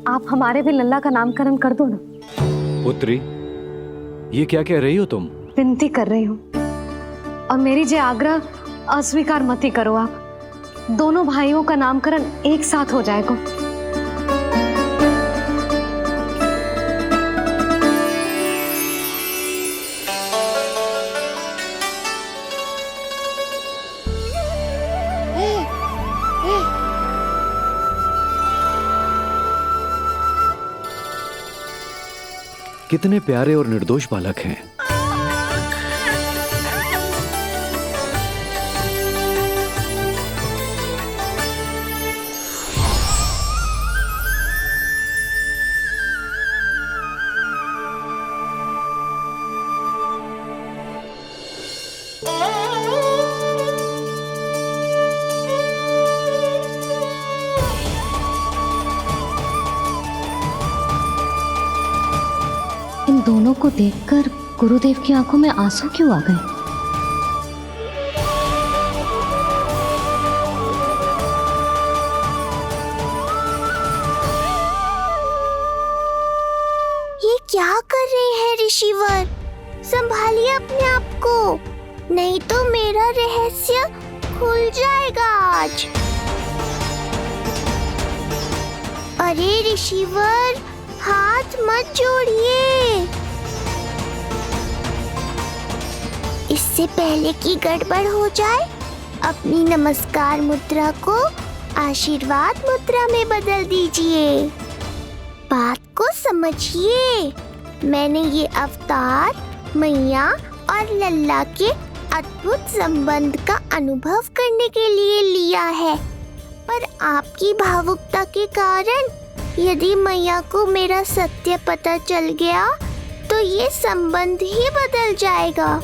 आप हमारे भी लल्ला का नामकरण कर दो ना। पुत्री, ये क्या कह रही हो तुम? विनती कर रही हूँ, और मेरी जे आग्रह अस्वीकार मत ही करो। आप दोनों भाइयों का नामकरण एक साथ हो जाएगा। कितने प्यारे और निर्दोष बालक हैं। इन दोनों को देखकर गुरुदेव की आंखों में आंसू क्यों आ गए? ये क्या कर रहे हैं ऋषिवर? संभालिए अपने आप को, नहीं तो मेरा रहस्य खुल जाएगा आज। अरे ऋषिवर, हाथ मत जोड़िए। इससे पहले कि गड़बड़ हो जाए, अपनी नमस्कार मुद्रा को आशीर्वाद मुद्रा में बदल दीजिए। बात को समझिए। मैंने ये अवतार मैया और लल्ला के अद्भुत संबंध का अनुभव करने के लिए लिया है, पर आपकी भावुकता के कारण यदि मैया को मेरा सत्य पता चल गया तो ये संबंध ही बदल जाएगा।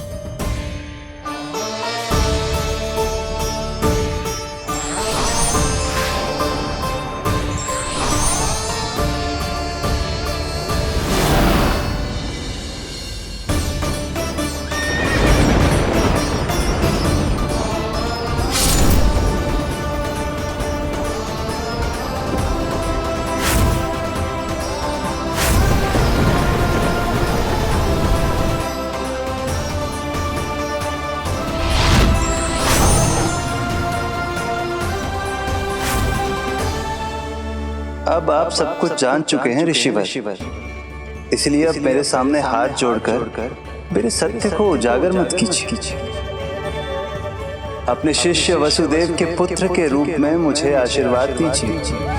अब आप सब कुछ जान चुके हैं ऋषिवर, इसलिए अब मेरे सामने हाथ जोड़कर मेरे सत्य को उजागर मत कीजिए। अपने शिष्य वसुदेव के पुत्र के रूप में मुझे आशीर्वाद दीजिए।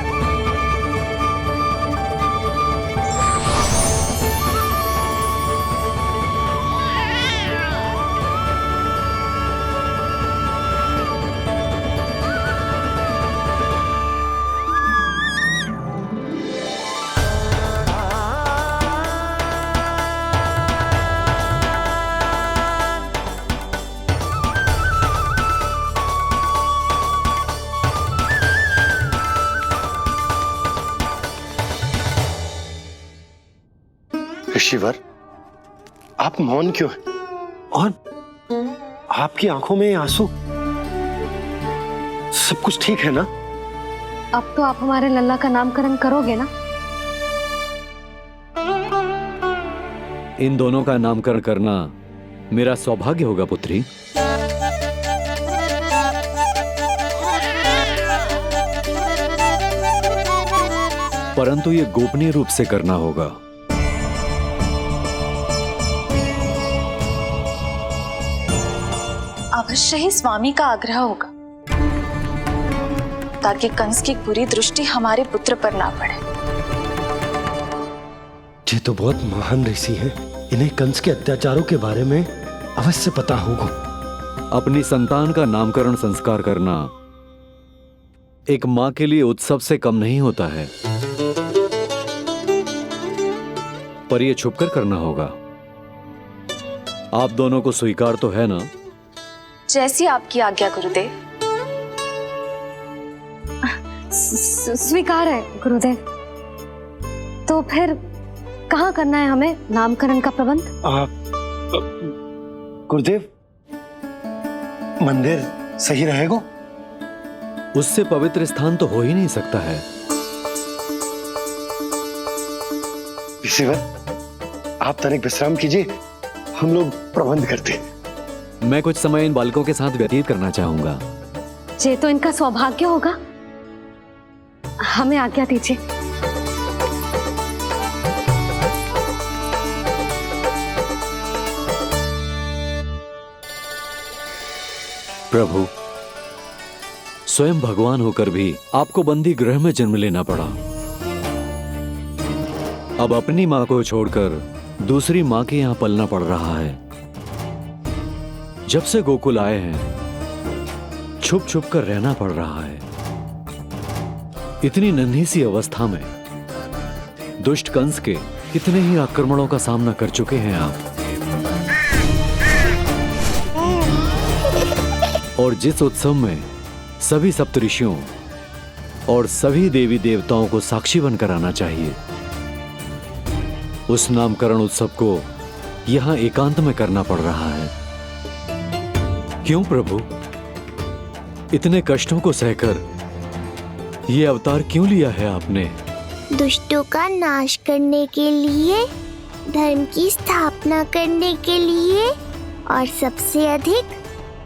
ऋषिवर, आप मौन क्यों हैं? और आपकी आंखों में आंसू? सब कुछ ठीक है ना? अब तो आप हमारे लल्ला का नामकरण करोगे ना? इन दोनों का नामकरण करना मेरा सौभाग्य होगा पुत्री। परंतु ये गोपनीय रूप से करना होगा। अवश्य ही स्वामी का आग्रह होगा, ताकि कंस की बुरी दृष्टि हमारे पुत्र पर ना पड़े। ये तो बहुत महान ऋषि हैं, इन्हें कंस के अत्याचारों के बारे में अवश्य पता होगा। अपनी संतान का नामकरण संस्कार करना एक मां के लिए उत्सव से कम नहीं होता है, पर यह छुपकर करना होगा। आप दोनों को स्वीकार तो है ना? जैसी आपकी आज्ञा गुरुदेव। स्वीकार है गुरुदेव। तो फिर कहाँ करना है हमें नामकरण का प्रबंध? गुरुदेव, मंदिर सही रहेगा? उससे पवित्र स्थान तो हो ही नहीं सकता है। ऋषिवर, आप तनिक विश्राम कीजिए, हम लोग प्रबंध करते हैं। मैं कुछ समय इन बालकों के साथ व्यतीत करना चाहूंगा। ये तो इनका सौभाग्य होगा। हमें आज्ञा दीजिए। प्रभु, स्वयं भगवान होकर भी आपको बंदी गृह में जन्म लेना पड़ा। अब अपनी मां को छोड़कर दूसरी मां के यहां पलना पड़ रहा है। जब से गोकुल आए हैं छुप छुप कर रहना पड़ रहा है। इतनी नन्ही सी अवस्था में दुष्ट कंस के कितने ही आक्रमणों का सामना कर चुके हैं आप। और जिस उत्सव में सभी सप्तऋषियों और सभी देवी देवताओं को साक्षी बनकर आना चाहिए, उस नामकरण उत्सव को यहां एकांत में करना पड़ रहा है। क्यों प्रभु, इतने कष्टों को सहकर ये अवतार क्यों लिया है आपने? दुष्टों का नाश करने के लिए, धर्म की स्थापना करने के लिए और सबसे अधिक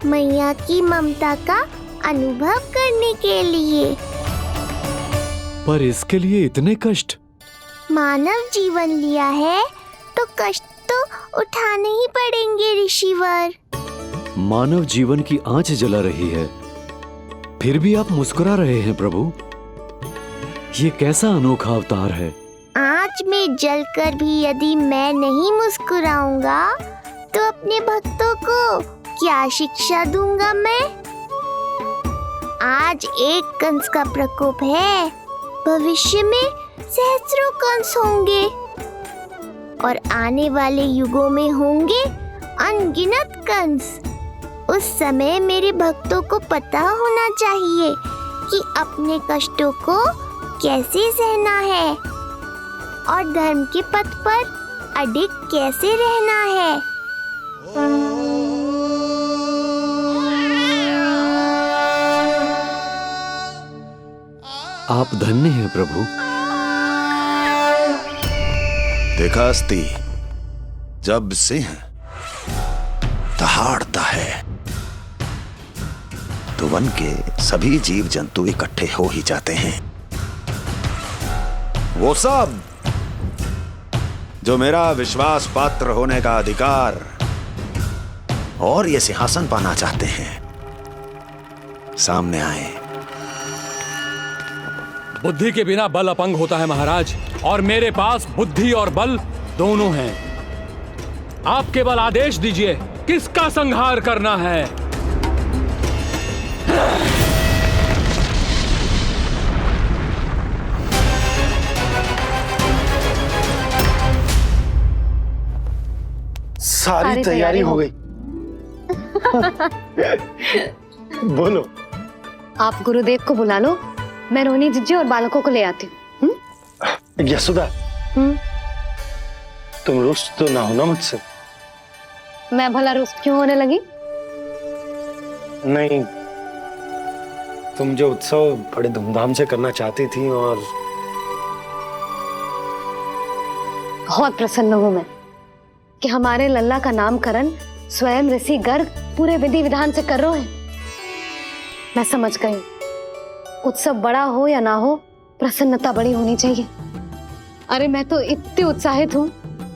मैया की ममता का अनुभव करने के लिए। पर इसके लिए इतने कष्ट? मानव जीवन लिया है तो कष्ट तो उठाने ही पड़ेंगे ऋषिवर। मानव जीवन की आंच जला रही है, फिर भी आप मुस्कुरा रहे हैं प्रभु। ये कैसा अनोखा अवतार है। आंच में जलकर भी यदि मैं नहीं मुस्कुराऊंगा तो अपने भक्तों को क्या शिक्षा दूंगा मैं? आज एक कंस का प्रकोप है, भविष्य में सहस्रों कंस होंगे और आने वाले युगों में होंगे अनगिनत कंस। उस समय मेरे भक्तों को पता होना चाहिए कि अपने कष्टों को कैसे सहना है और धर्म के पथ पर अडिग कैसे रहना है। आप धन्य हैं प्रभु। देखा अस्ति, जब सिंह दहाड़ता है तो वन के सभी जीव जंतु इकट्ठे हो ही जाते हैं। वो सब जो मेरा विश्वास पात्र होने का अधिकार और ये सिंहासन पाना चाहते हैं, सामने आए। बुद्धि के बिना बल अपंग होता है महाराज, और मेरे पास बुद्धि और बल दोनों हैं। आप केवल आदेश दीजिए किसका संहार करना है। सारी तैयारी हो गई। बोलो। आप गुरुदेव को बुला लो, मैं रोनी जीजी और बालकों को ले आती हूँ। यशोदा, तुम रुष्ट तो ना होना मुझसे? मैं भला रुष्ट क्यों होने लगी? नहीं, तुम जो उत्सव बड़े धूमधाम से करना चाहती थी और बहुत प्रसन्न हूँ मैं कि हमारे लल्ला का नामकरण स्वयं ऋषि गर्ग पूरे विधि विधान से कर रहे हैं। मैं समझ गई, उत्सव बड़ा हो या ना हो, प्रसन्नता बड़ी होनी चाहिए। अरे मैं तो इतनी उत्साहित हूँ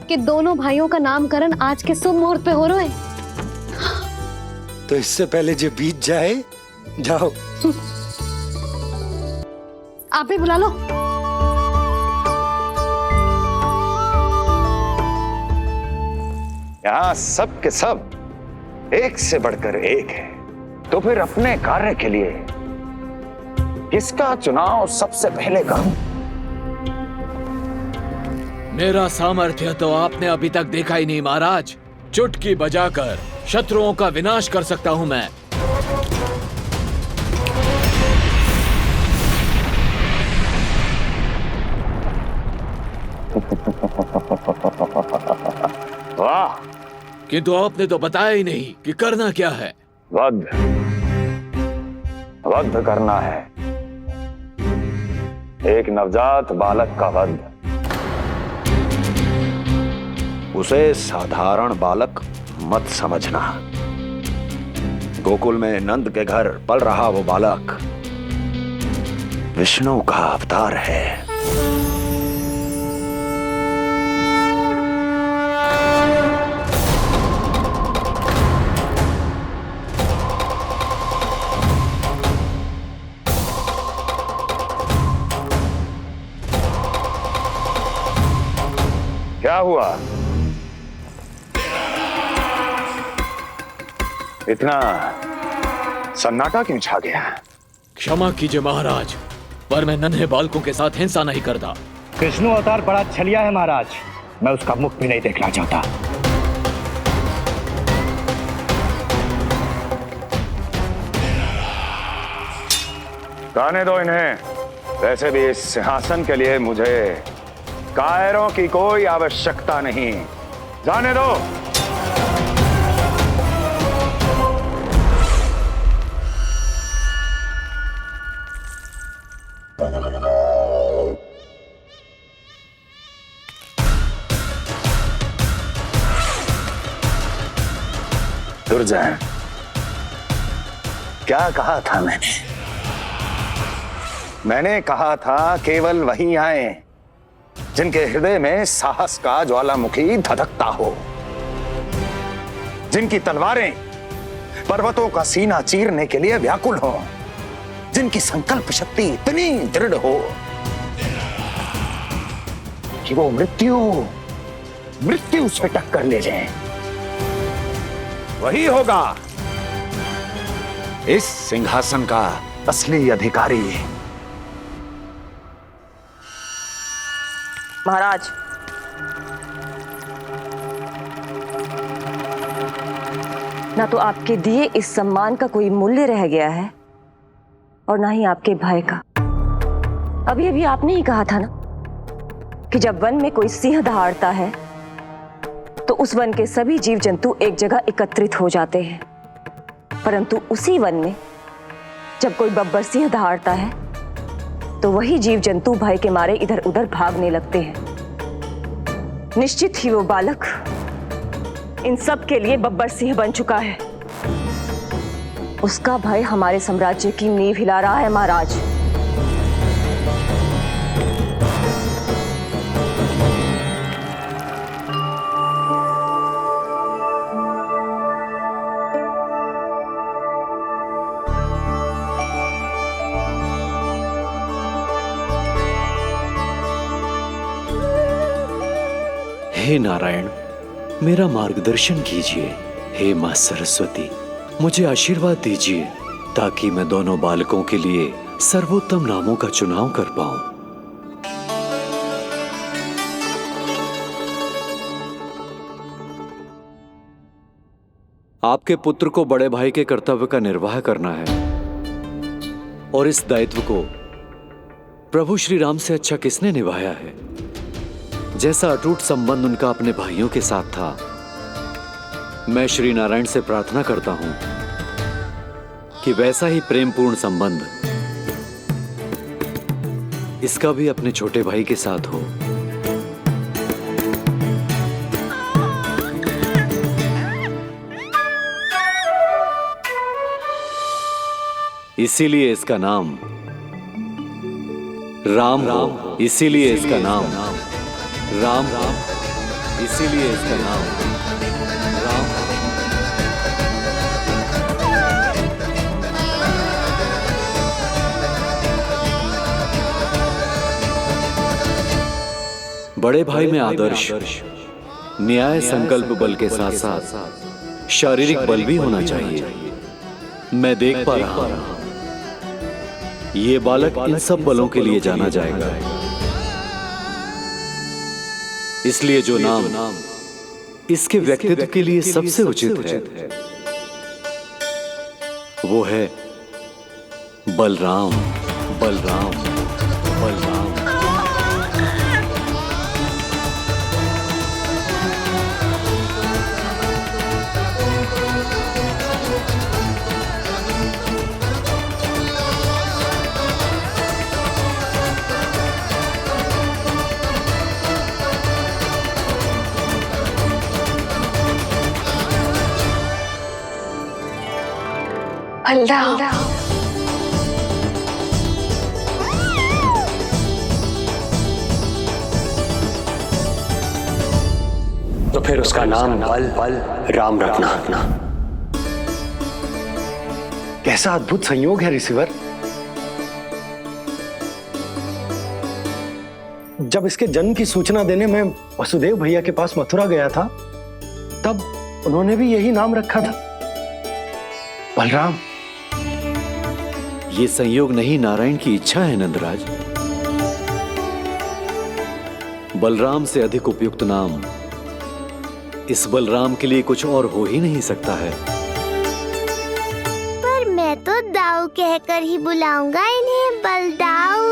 कि दोनों भाइयों का नामकरण आज के शुभ मुहूर्त पे हो रहा है। तो इससे पहले जो बीत जाए, जाओ। आप भी बुला लो। यहाँ सब के सब एक से बढ़कर एक है, तो फिर अपने कार्य के लिए किसका चुनाव सबसे पहले करूं? मेरा सामर्थ्य तो आपने अभी तक देखा ही नहीं महाराज। चुटकी बजाकर शत्रुओं का विनाश कर सकता हूं मैं। वाह! किंतु आपने तो बताया ही नहीं कि करना क्या है। वध करना है, एक नवजात बालक का वध। उसे साधारण बालक मत समझना। गोकुल में नंद के घर पल रहा वो बालक विष्णु का अवतार है। क्या हुआ? इतना सन्नाटा क्यों छा गया? क्षमा कीजिए महाराज, पर मैं नन्हे बालकों के साथ हिंसा नहीं करता। विष्णु अवतार बड़ा छलिया है महाराज, मैं उसका मुख भी नहीं देखना चाहता। जाने दो इन्हें। वैसे भी इस सिंहासन के लिए मुझे कायरों की कोई आवश्यकता नहीं। जाने दो। दुर्जय, क्या कहा था मैंने कहा था केवल वही आए जिनके हृदय में साहस का ज्वालामुखी धधकता हो, जिनकी तलवारें पर्वतों का सीना चीरने के लिए व्याकुल हो, जिनकी संकल्प शक्ति इतनी दृढ़ हो कि वो मृत्यु से टक्कर ले जाए। वही होगा इस सिंहासन का असली अधिकारी। महाराज, ना तो आपके दिए इस सम्मान का कोई मूल्य रह गया है और ना ही आपके भय का। अभी अभी आपने ही कहा था ना कि जब वन में कोई सिंह दहाड़ता है तो उस वन के सभी जीव जंतु एक जगह एकत्रित हो जाते हैं, परंतु उसी वन में जब कोई बब्बर सिंह दहाड़ता है तो वही जीव जंतु भय के मारे इधर उधर भागने लगते हैं। निश्चित ही वो बालक इन सब के लिए बब्बर सिंह बन चुका है। उसका भय हमारे साम्राज्य की नींव हिला रहा है महाराज। हे नारायण, मेरा मार्गदर्शन कीजिए। हे मां सरस्वती, मुझे आशीर्वाद दीजिए ताकि मैं दोनों बालकों के लिए सर्वोत्तम नामों का चुनाव कर पाऊं। आपके पुत्र को बड़े भाई के कर्तव्य का निर्वाह करना है और इस दायित्व को प्रभु श्री राम से अच्छा किसने निभाया है? जैसा अटूट संबंध उनका अपने भाइयों के साथ था, मैं श्री नारायण से प्रार्थना करता हूं कि वैसा ही प्रेमपूर्ण संबंध इसका भी अपने छोटे भाई के साथ हो। इसीलिए इसका नाम राम हो। इसीलिए इसका नाम राम, इसीलिए इसका नाम राम। बड़े भाई में आदर्श, न्याय, संकल्प बल के साथ साथ शारीरिक बल भी होना चाहिए। मैं देख पा रहा हूं ये बालक इन सब बलों के लिए जाना जाएगा। इसलिए जो नाम इसके व्यक्तित्व के लिए सबसे उचित है वो है बलराम। बलराम, बलराम। बलराम। तो फिर उसका नाम बल राम रखना। कैसा अद्भुत संयोग है रिसीवर। जब इसके जन्म की सूचना देने मैं वसुदेव भैया के पास मथुरा गया था, तब उन्होंने भी यही नाम रखा था, बलराम। ये संयोग नहीं, नारायण की इच्छा है नंदराज। बलराम से अधिक उपयुक्त नाम इस बलराम के लिए कुछ और हो ही नहीं सकता है। पर मैं तो दाऊ कहकर ही बुलाऊंगा इन्हें, बलदाऊ।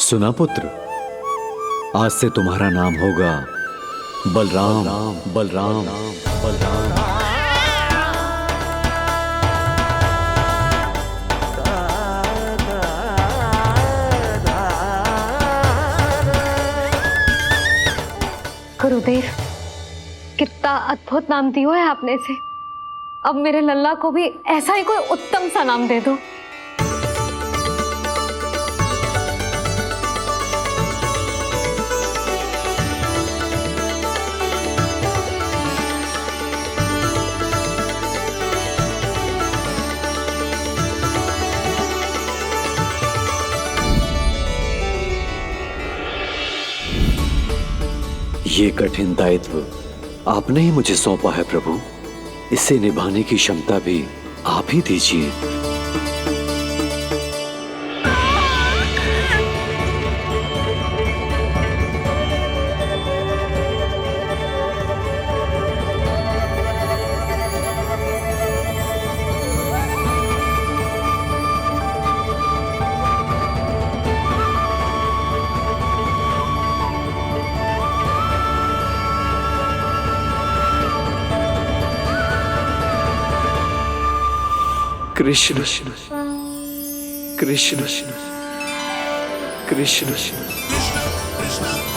सुना पुत्र, आज से तुम्हारा नाम होगा बलराम। बलराम बलराम। गुरुदेव, कितना अद्भुत नाम दिया है आपने इसे। अब मेरे लल्ला को भी ऐसा ही कोई उत्तम सा नाम दे दो। ये कठिन दायित्व आपने ही मुझे सौंपा है प्रभु, इसे निभाने की क्षमता भी आप ही दीजिए। कृष्ण कृष्ण कृष्ण कृष्ण कृष्ण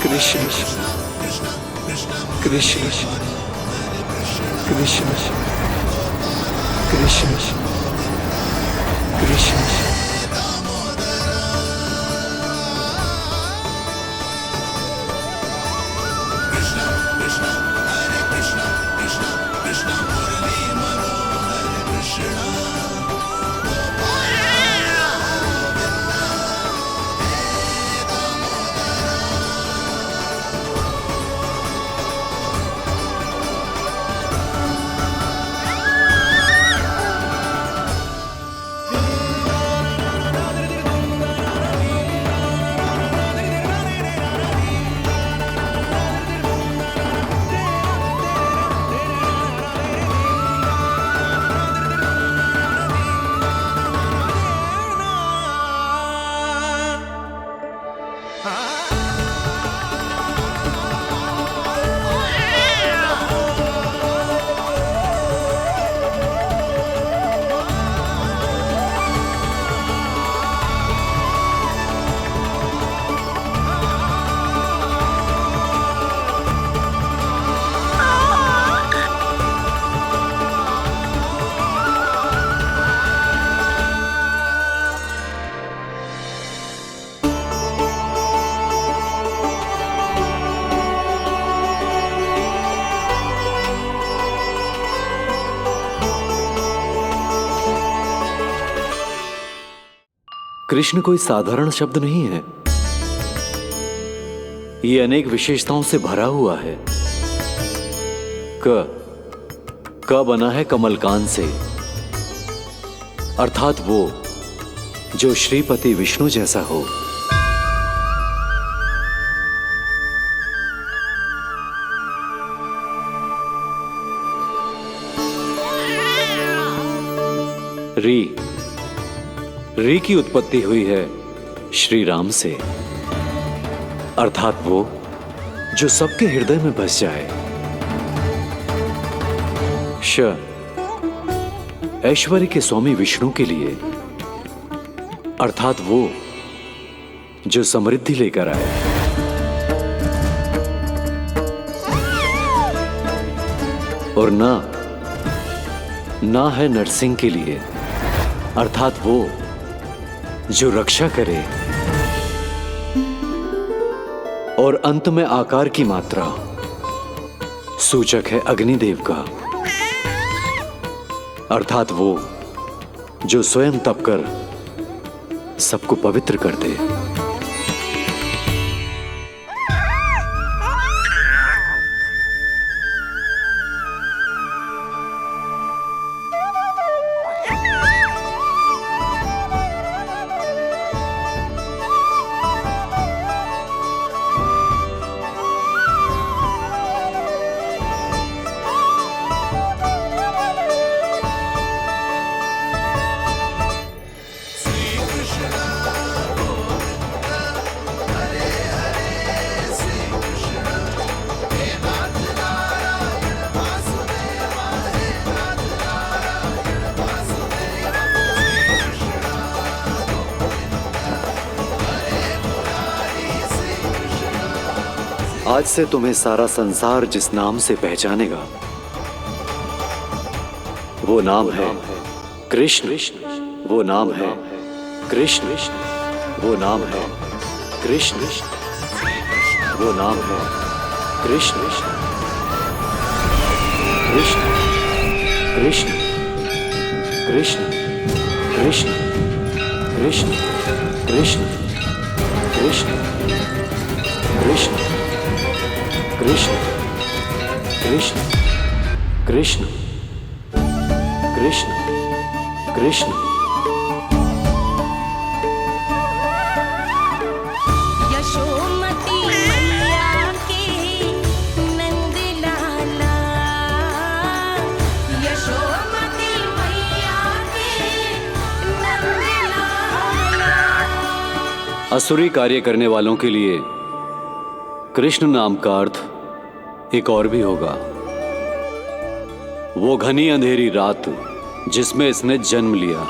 कृष्ण कृष्ण कृष्ण। कृष्ण कोई साधारण शब्द नहीं है, ये अनेक विशेषताओं से भरा हुआ है। क बना है कमलकांत से, अर्थात वो जो श्रीपति विष्णु जैसा हो। री की उत्पत्ति हुई है श्री राम से, अर्थात वो जो सबके हृदय में बस जाए। श ऐश्वर्य के स्वामी विष्णु के लिए, अर्थात वो जो समृद्धि लेकर आए। और ना है नरसिंह के लिए, अर्थात वो जो रक्षा करे। और अंत में आकार की मात्रा सूचक है अग्निदेव का, अर्थात वो जो स्वयं तप कर सबको पवित्र कर दे। आज से तुम्हें सारा संसार जिस नाम से पहचानेगा वो नाम है कृष्ण। वो नाम है कृष्ण। वो नाम है कृष्ण। वो नाम है कृष्ण। कृष्ण कृष्ण कृष्ण कृष्ण कृष्ण कृष्ण कृष्ण कृष्ण कृष्ण कृष्ण कृष्ण कृष्ण कृष्ण। यशोमती मैया के नंद लाला, यशोमती मैया के नंद लाला। असुरी कार्य करने वालों के लिए कृष्ण नाम का अर्थ एक और भी होगा। वो घनी अंधेरी रात जिसमें इसने जन्म लिया,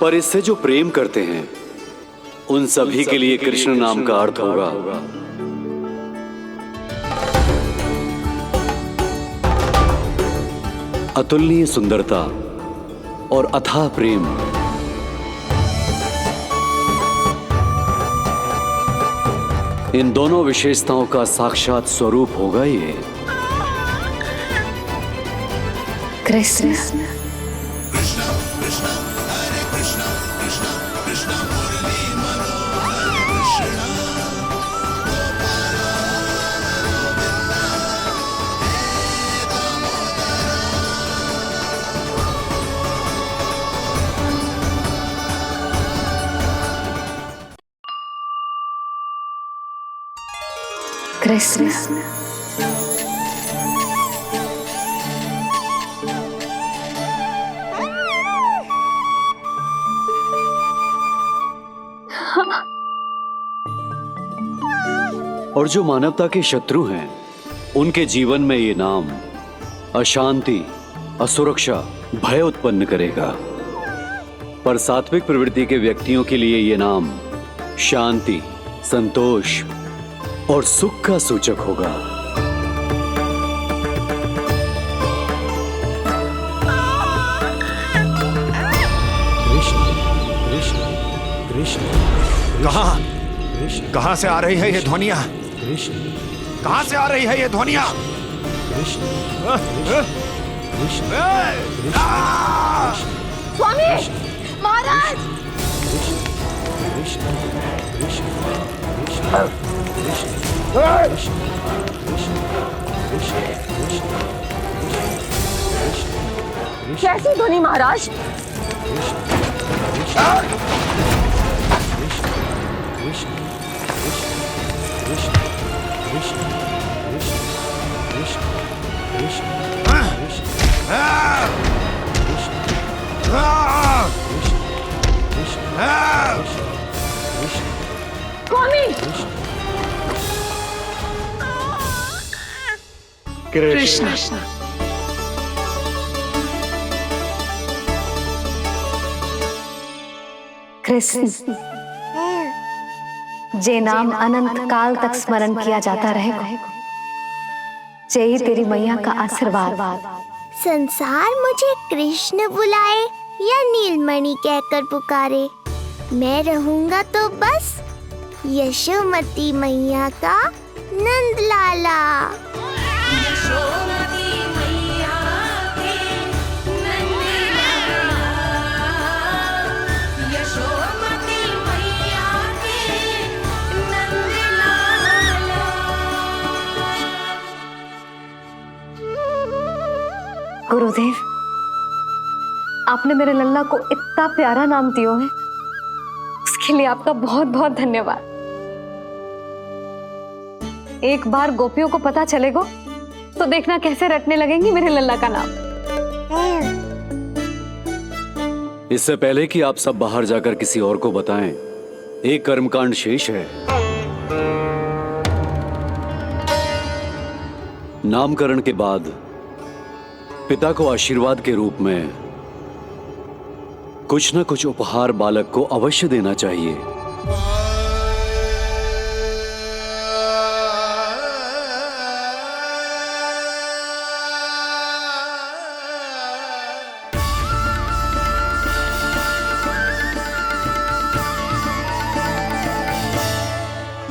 पर इससे जो प्रेम करते हैं उन सभी के लिए कृष्ण नाम का अर्थ होगा अतुलनीय सुंदरता और अथाह प्रेम। इन दोनों विशेषताओं का साक्षात स्वरूप होगा ये कृष्ण। कृष्ण और जो मानवता के शत्रु हैं उनके जीवन में ये नाम अशांति, असुरक्षा, भय उत्पन्न करेगा। पर सात्विक प्रवृत्ति के व्यक्तियों के लिए ये नाम शांति, संतोष और सुख का सूचक होगा। कृष्ण कृष्ण कृष्ण। कहां से आ रही है ये ध्वनियां? कृष्ण कहां से आ रही है ये ध्वनियां? कृष्ण कृष्ण स्वामी महाराज, कृष्ण कैसी ध्वनि महाराज? कृष्ण। कृष्ण, जे नाम अनंत काल तक स्मरण किया जाता रहेगा, जे ही तेरी मैया का आशीर्वाद। संसार मुझे कृष्ण बुलाए या नीलमणि कहकर पुकारे, मैं रहूंगा तो बस यशोमती मैया का नंद लाला। गुरुदेव, आपने मेरे लल्ला को इतना प्यारा नाम दिया है, उसके लिए आपका बहुत बहुत धन्यवाद। एक बार गोपियों को पता चलेगा तो देखना कैसे रटने लगेंगी मेरे लल्ला का नाम। इससे पहले कि आप सब बाहर जाकर किसी और को बताएं, एक कर्मकांड शेष है। नामकरण के बाद पिता को आशीर्वाद के रूप में कुछ न कुछ उपहार बालक को अवश्य देना चाहिए।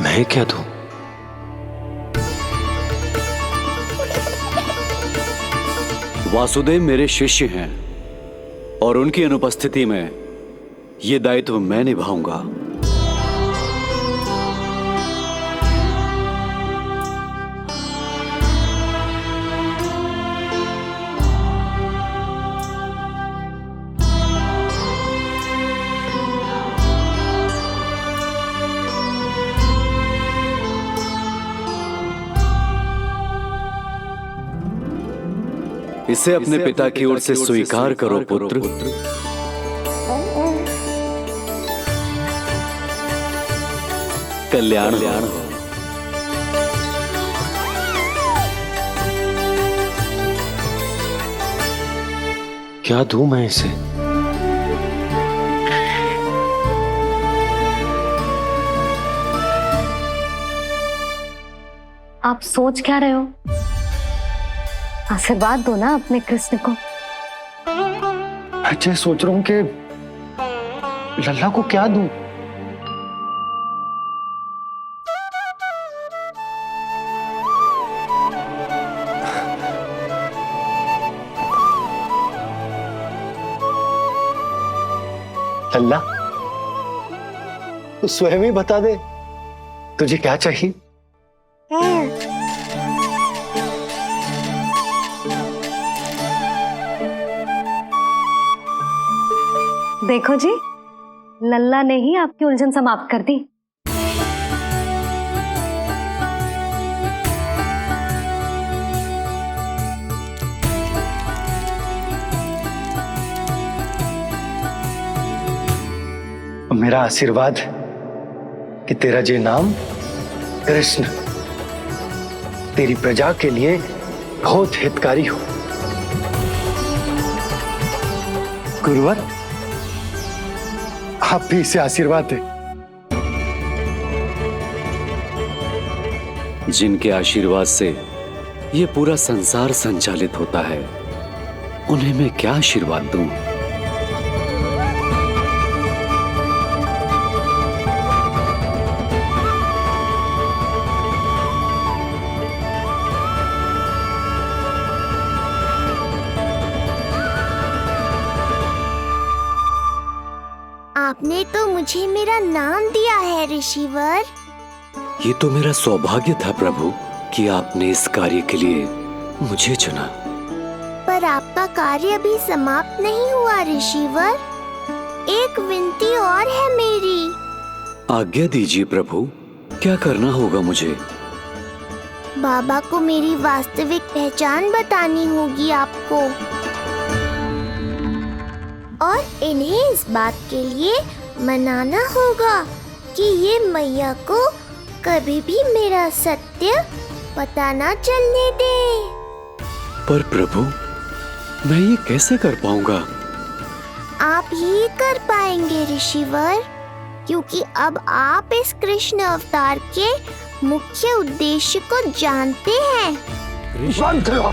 मैं क्या दूं? वासुदेव मेरे शिष्य हैं और उनकी अनुपस्थिति में यह दायित्व मैं निभाऊंगा। इसे अपने पिता की ओर से स्वीकार करो पुत्र। कल्याण हो। क्या दूं मैं इसे? आप सोच क्या रहे हो? आशीर्वाद दो ना अपने कृष्ण को। अच्छा, सोच रहा हूं कि लल्ला को क्या दूं? लल्ला, तू स्वयं ही बता दे, तुझे क्या चाहिए? देखो जी, लल्ला ने ही आपकी उलझन समाप्त कर दी। मेरा आशीर्वाद कि तेरा जे नाम कृष्ण तेरी प्रजा के लिए बहुत हितकारी हो। गुरुवर, आप भी इसे आशीर्वाद दें। जिनके आशीर्वाद से ये पूरा संसार संचालित होता है, उन्हें मैं क्या आशीर्वाद दूं? आपने तो मुझे मेरा नाम दिया है ऋषिवर। ये तो मेरा सौभाग्य था प्रभु कि आपने इस कार्य के लिए मुझे चुना। पर आपका कार्य अभी समाप्त नहीं हुआ ऋषिवर। एक विनती और है मेरी। आज्ञा दीजिए प्रभु, क्या करना होगा मुझे? बाबा को मेरी वास्तविक पहचान बतानी होगी आपको। और इन्हें इस बात के लिए मनाना होगा कि ये मैया को कभी भी मेरा सत्य पता ना चलने दे। पर प्रभु, मैं ये कैसे कर पाऊंगा? आप ही कर पाएंगे ऋषिवर, क्योंकि अब आप इस कृष्ण अवतार के मुख्य उद्देश्य को जानते हैं। बंद करो,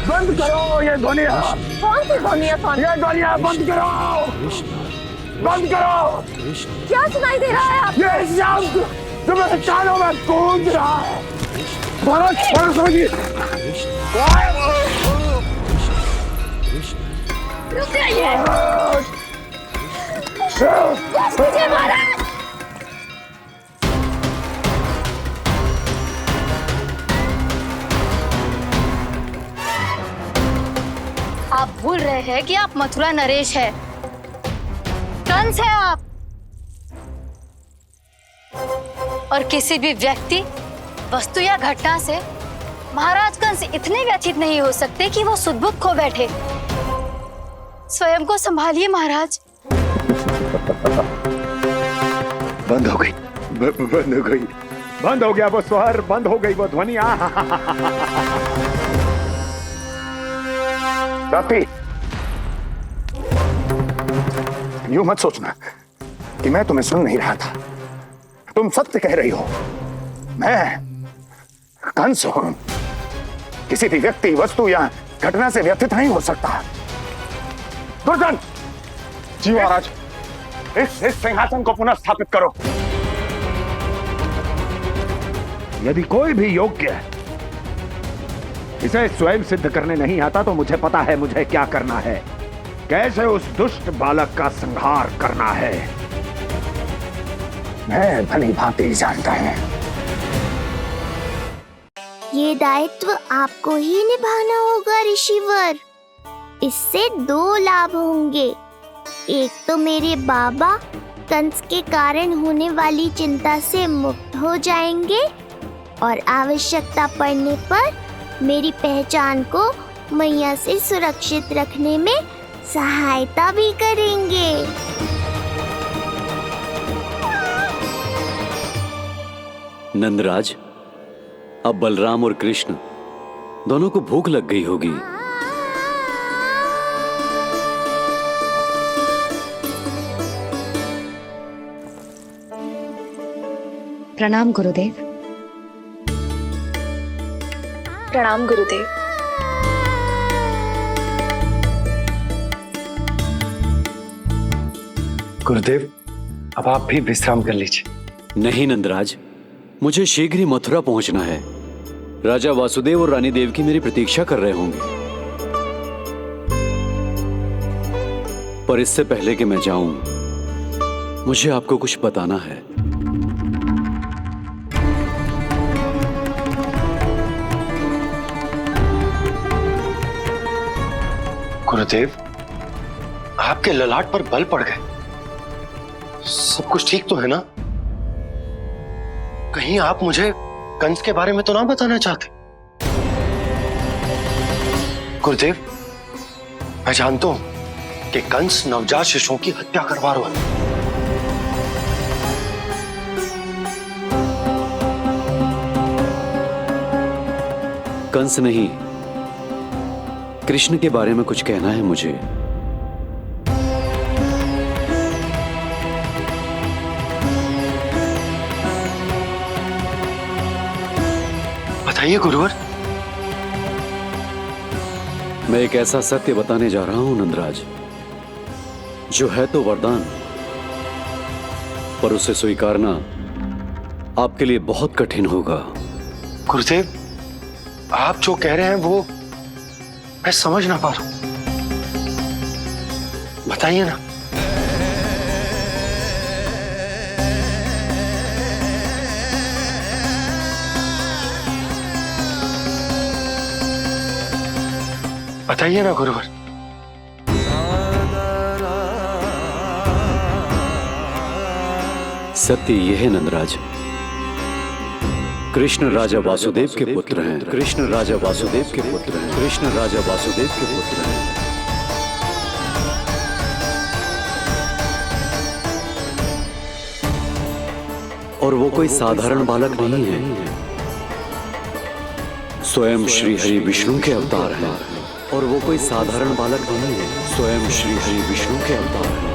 बंद करो ये ध्वनिया। कौन सी ध्वनिया? ये ध्वनिया बंद करो, बंद करो। क्या सुनाई दे रहा है आप? ये शब्द जो मेरे कानों में गूंज रहा है। भरत समझिए। रुक जाइए। मुझे महाराज। आप भूल रहे हैं कि आप मथुरा नरेश है, कंस है आप। और किसी भी व्यक्ति, वस्तु या घटना से महाराज कंस इतने व्यथित नहीं हो सकते कि वो सुदबुद खो बैठे। स्वयं को संभालिए महाराज। बंद हो गई, बंद हो गई, बंद हो गया वो स्वर, बंद हो गई वो ध्वनि। रात्रि, यूं मत सोचना कि मैं तुम्हें सुन नहीं रहा था। तुम सत्य कह रही हो। मैं कंस हूं। किसी भी व्यक्ति, वस्तु या घटना से व्यथित नहीं हो सकता। दुर्जन, जी महाराज, इस सिंहासन को पुनः स्थापित करो। यदि कोई भी योग्य इसे स्वयं सिद्ध करने नहीं आता तो मुझे पता है मुझे क्या करना है, कैसे उस दुष्ट बालक का संहार करना है। मैं भली भांति जानता हूं। ये दायित्व आपको ही निभाना होगा ऋषिवर। इससे 2 लाभ होंगे। एक तो मेरे बाबा कंस के कारण होने वाली चिंता से मुक्त हो जाएंगे और आवश्यकता पड़ने पर मेरी पहचान को मैया से सुरक्षित रखने में सहायता भी करेंगे। नंदराज, अब बलराम और कृष्ण दोनों को भूख लग गई होगी। प्रणाम गुरुदेव। प्रणाम गुरुदेव। गुरुदेव, अब आप भी विश्राम कर लीजिए। नहीं नंदराज, मुझे शीघ्र ही मथुरा पहुंचना है। राजा वासुदेव और रानी देवकी मेरी प्रतीक्षा कर रहे होंगे। पर इससे पहले कि मैं जाऊं, मुझे आपको कुछ बताना है। गुरुदेव, आपके ललाट पर बल पड़ गए। सब कुछ ठीक तो है ना? कहीं आप मुझे कंस के बारे में तो ना बताना चाहते? गुरुदेव, मैं जानता हूं कि कंस नवजात शिशुओं की हत्या करवा रहा है। कंस नहीं, कृष्ण के बारे में कुछ कहना है मुझे। बताइए गुरुवर। मैं एक ऐसा सत्य बताने जा रहा हूं नंदराज, जो है तो वरदान, पर उसे स्वीकारना आपके लिए बहुत कठिन होगा। गुरुदेव, आप जो कह रहे हैं वो मैं समझ ना पा रहा हूं। बताइए ना। बताइए ना गुरुवर। सत्य यह है नंदराज, कृष्ण राजा वासुदेव के पुत्र हैं। कृष्ण राजा वासुदेव के पुत्र हैं। कृष्ण राजा वासुदेव के पुत्र हैं। और वो कोई साधारण बालक नहीं है, स्वयं श्री हरि विष्णु के अवतार हैं। और वो कोई साधारण बालक नहीं है, स्वयं श्री हरि विष्णु के अवतार हैं।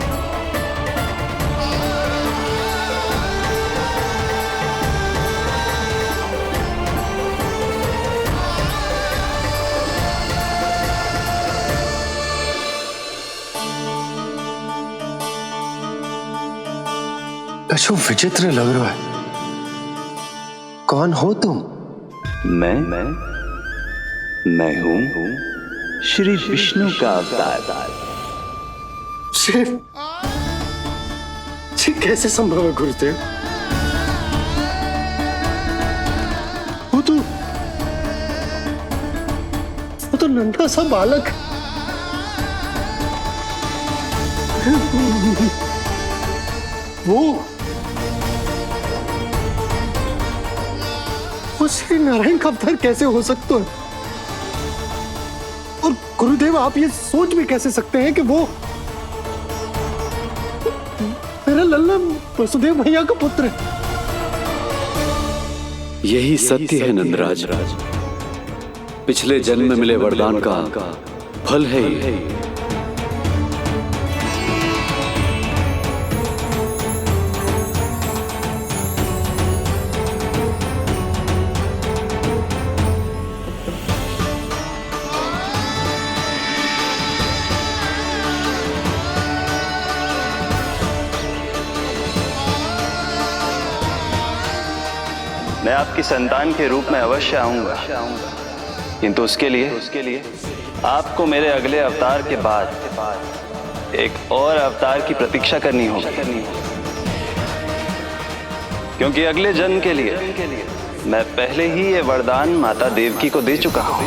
कछु विचित्र लग रहा है। कौन हो तुम? मैं हूं श्री विष्णु का अवतार। कैसे संभव है गुरुदेव? वो तो नन्हा सा बालक वो श्री नारायण का अवतार कैसे हो सकता है? और गुरुदेव आप ये सोच भी कैसे सकते हैं कि वो मेरा लल्ला वसुदेव भैया का पुत्र है? यही सत्य है नंदराज। पिछले जन्म में मिले वरदान का फल है ये। मैं आपकी संतान के रूप में अवश्य आऊंगा, किंतु उसके लिए आपको मेरे अगले अवतार के बाद एक और अवतार की प्रतीक्षा करनी होगी, क्योंकि अगले जन्म के लिए मैं पहले ही ये वरदान माता देवकी को दे चुका हूं।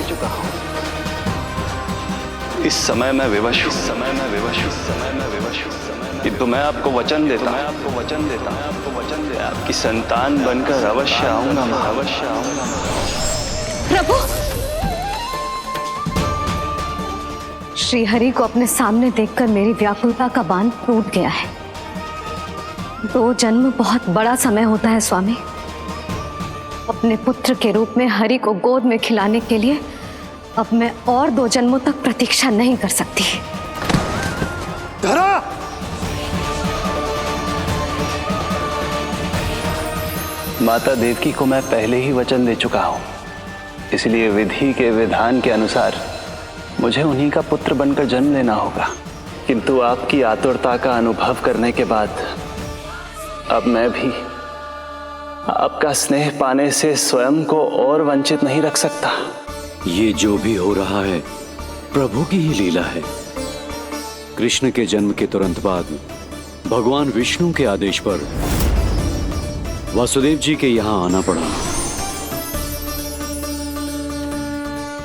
इस समय मैं विवश हूं, किंतु मैं आपको वचन देता हूं, आपकी संतान बनकर अवश्य आऊंगा। प्रभु, श्री हरि को अपने सामने देखकर मेरी व्याकुलता का बांध टूट गया है। 2 जन्म बहुत बड़ा समय होता है स्वामी। अपने पुत्र के रूप में हरि को गोद में खिलाने के लिए अब मैं और 2 जन्मों तक प्रतीक्षा नहीं कर सकती। धरा! माता देवकी को मैं पहले ही वचन दे चुका हूं, इसलिए विधि के विधान के अनुसार मुझे उन्हीं का पुत्र बनकर जन्म लेना होगा। किंतु आपकी आतुरता का अनुभव करने के बाद अब मैं भी आपका स्नेह पाने से स्वयं को और वंचित नहीं रख सकता। ये जो भी हो रहा है प्रभु की ही लीला है। कृष्ण के जन्म के तुरंत बाद भगवान विष्णु के आदेश पर वासुदेव जी के यहां आना पड़ा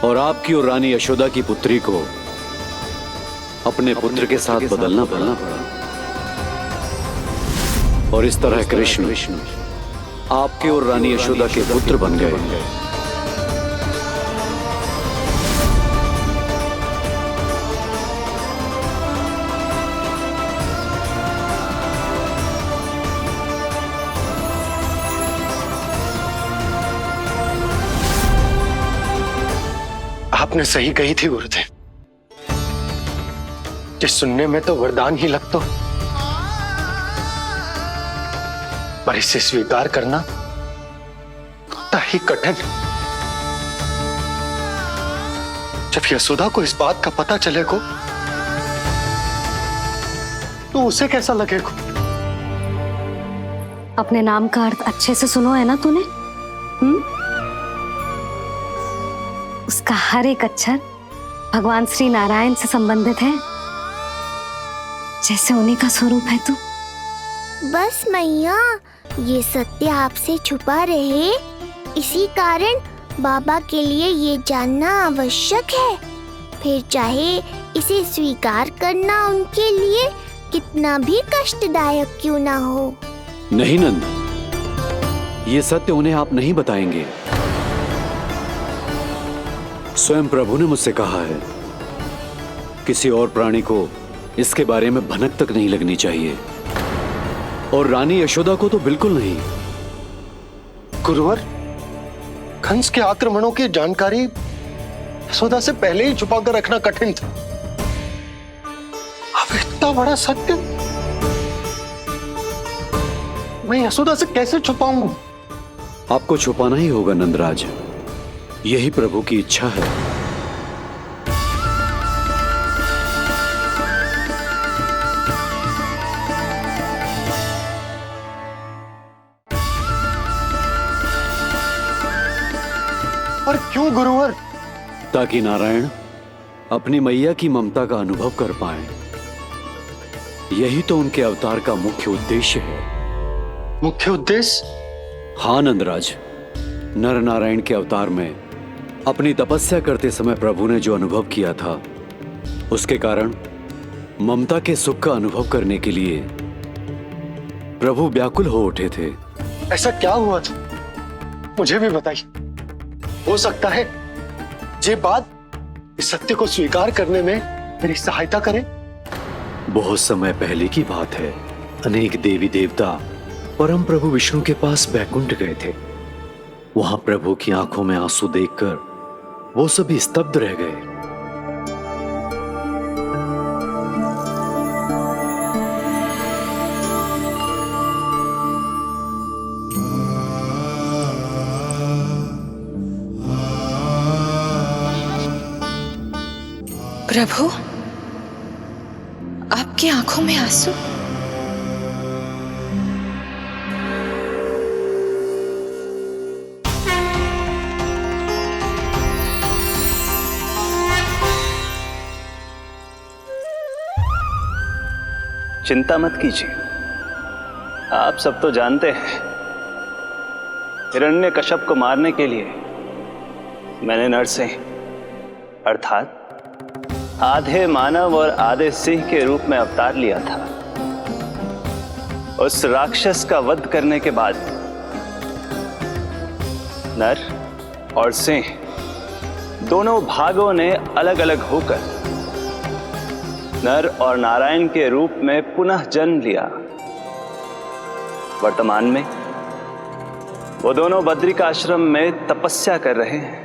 और आपकी और रानी यशोदा की पुत्री को अपने पुत्र के साथ बदलना पड़ा और इस तरह कृष्ण आपके और रानी यशोदा के पुत्र बन गए। आपने सही कही थी गुरुदेव। जिस सुनने में तो वरदान ही लगता, पर इसे स्वीकार करना उतना ही कठिन। जब यशोदा को इस बात का पता चलेगा तो उसे कैसा लगेगा? अपने नाम का अर्थ अच्छे से सुनो है ना तूने? उसका हर एक अक्षर भगवान श्री नारायण से संबंधित है, जैसे उन्हीं का स्वरूप है तू। बस मैया, ये सत्य आपसे छुपा रहे, इसी कारण बाबा के लिए ये जानना आवश्यक है। फिर चाहे इसे स्वीकार करना उनके लिए कितना भी कष्टदायक क्यों ना हो। नहीं नंद, ये सत्य उन्हें आप नहीं बताएंगे। स्वयं प्रभु ने मुझसे कहा है किसी और प्राणी को इसके बारे में भनक तक नहीं लगनी चाहिए, और रानी यशोदा को तो बिल्कुल नहीं। गुरुवर, कंस के आक्रमणों की जानकारी यशोदा से पहले ही छुपाकर रखना कठिन था। अब इतना बड़ा सत्य मैं यशोदा से कैसे छुपाऊंगा? आपको छुपाना ही होगा नंदराज, यही प्रभु की इच्छा है। पर क्यों गुरुवर? ताकि नारायण अपनी मैया की ममता का अनुभव कर पाए। यही तो उनके अवतार का मुख्य उद्देश्य है। मुख्य उद्देश्य? हाँ नंदराज, नर नारायण के अवतार में अपनी तपस्या करते समय प्रभु ने जो अनुभव किया था, उसके कारण ममता के सुख का अनुभव करने के लिए प्रभु व्याकुल हो उठे थे। ऐसा क्या हुआ था, मुझे भी बताइए। हो सकता है ये बात इस सत्य को स्वीकार करने में मेरी सहायता करे। बहुत समय पहले की बात है। अनेक देवी देवता परम प्रभु विष्णु के पास बैकुंठ गए थे। वहां प्रभु की आंखों में आंसू देखकर वो सभी स्तब्ध रह गए। प्रभु, आपकी आंखों में आंसू? चिंता मत कीजिए, आप सब तो जानते हैं हिरण्यकश्यप को मारने के लिए मैंने नरसिंह अर्थात आधे मानव और आधे सिंह के रूप में अवतार लिया था। उस राक्षस का वध करने के बाद नर और सिंह दोनों भागों ने अलग अलग होकर नर और नारायण के रूप में पुनः जन्म लिया। वर्तमान में वो दोनों बद्रिकाश्रम में तपस्या कर रहे हैं।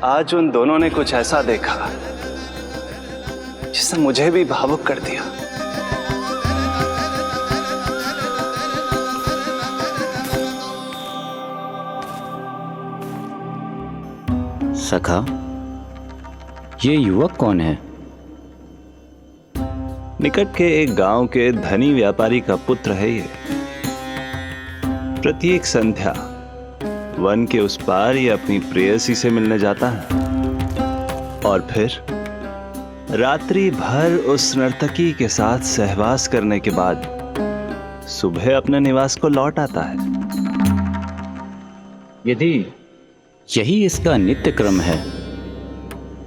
आज उन दोनों ने कुछ ऐसा देखा जिसने मुझे भी भावुक कर दिया। सखा, ये युवक कौन है? निकट के एक गांव के धनी व्यापारी का पुत्र है ये। प्रत्येक संध्या वन के उस पार ये अपनी प्रेयसी से मिलने जाता है और फिर रात्रि भर उस नर्तकी के साथ सहवास करने के बाद सुबह अपने निवास को लौट आता है। यदि यही इसका नित्य क्रम है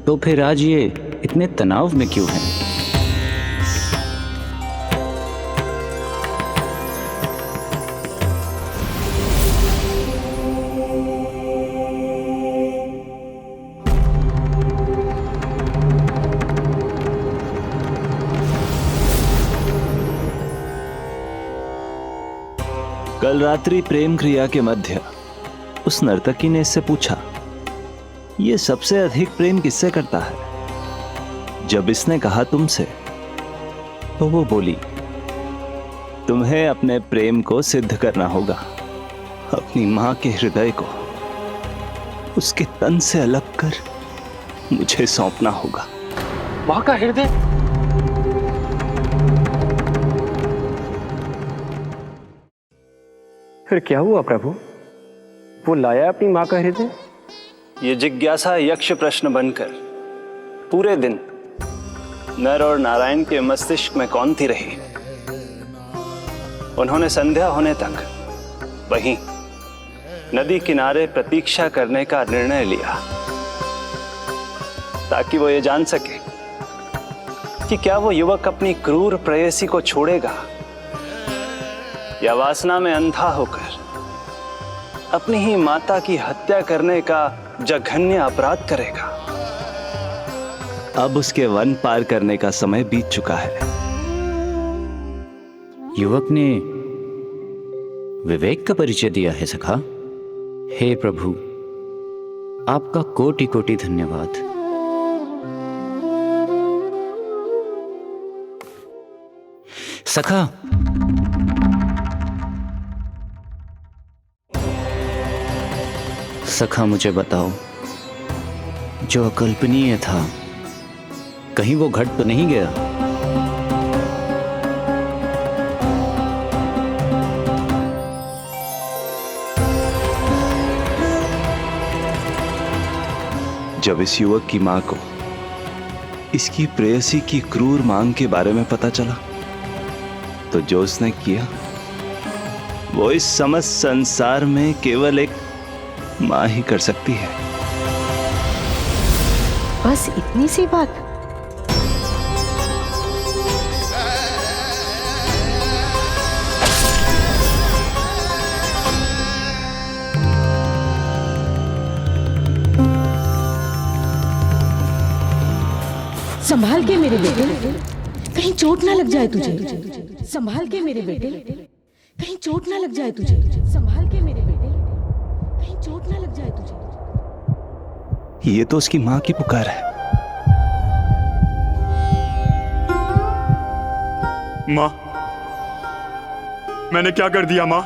तो फिर आज ये इतने तनाव में क्यों है? कल रात्रि प्रेम क्रिया के मध्य उस नर्तकी ने इससे पूछा, ये सबसे अधिक प्रेम किससे करता है? जब इसने कहा तुमसे, तो वो बोली, तुम्हें अपने प्रेम को सिद्ध करना होगा। अपनी मां के हृदय को उसके तन से अलग कर मुझे सौंपना होगा। मां का हृदय? फिर क्या हुआ प्रभु? वो लाया अपनी मां का हृदय? ये जिज्ञासा यक्ष प्रश्न बनकर पूरे दिन नर और नारायण के मस्तिष्क में कौंधती रही। उन्होंने संध्या होने तक वहीं नदी किनारे प्रतीक्षा करने का निर्णय लिया ताकि वो ये जान सके कि क्या वो युवक अपनी क्रूर प्रेयसी को छोड़ेगा या वासना में अंधा होकर अपनी ही माता की हत्या करने का जघन्य अपराध करेगा। अब उसके वन पार करने का समय बीत चुका है। युवक ने विवेक का परिचय दिया है सखा। हे प्रभु, आपका कोटि कोटि धन्यवाद। सखा, सखा मुझे बताओ, जो अकल्पनीय था कहीं वो घट तो नहीं गया? जब इस युवक की मां को इसकी प्रेयसी की क्रूर मांग के बारे में पता चला तो जो उसने किया वो इस समस्त संसार में केवल एक मां ही कर सकती है। बस इतनी सी बात? संभाल के मेरे बेटे, कहीं चोट ना लग जाए तुझे। संभाल के मेरे बेटे, कहीं चोट ना लग जाए तुझे। संभाल के मेरे बेटे, कहीं चोट ना लग जाए तुझे। ये तो उसकी मां की पुकार है। मां, मैंने क्या कर दिया मां?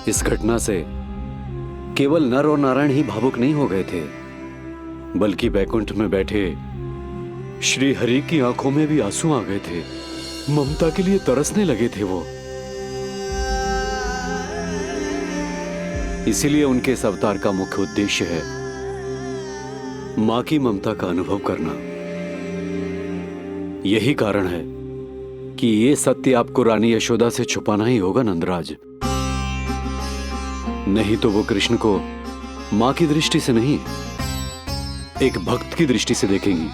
इस घटना से केवल नर और नारायण ही भावुक नहीं हो गए थे, बल्कि बैकुंठ में बैठे श्री हरि की आंखों में भी आंसू आ गए थे। ममता के लिए तरसने लगे थे वो। इसीलिए उनके इस अवतार का मुख्य उद्देश्य है मां की ममता का अनुभव करना। यही कारण है कि ये सत्य आपको रानी यशोदा से छुपाना ही होगा नंदराज। नहीं तो वो कृष्ण को मां की दृष्टि से नहीं, एक भक्त की दृष्टि से देखेंगी,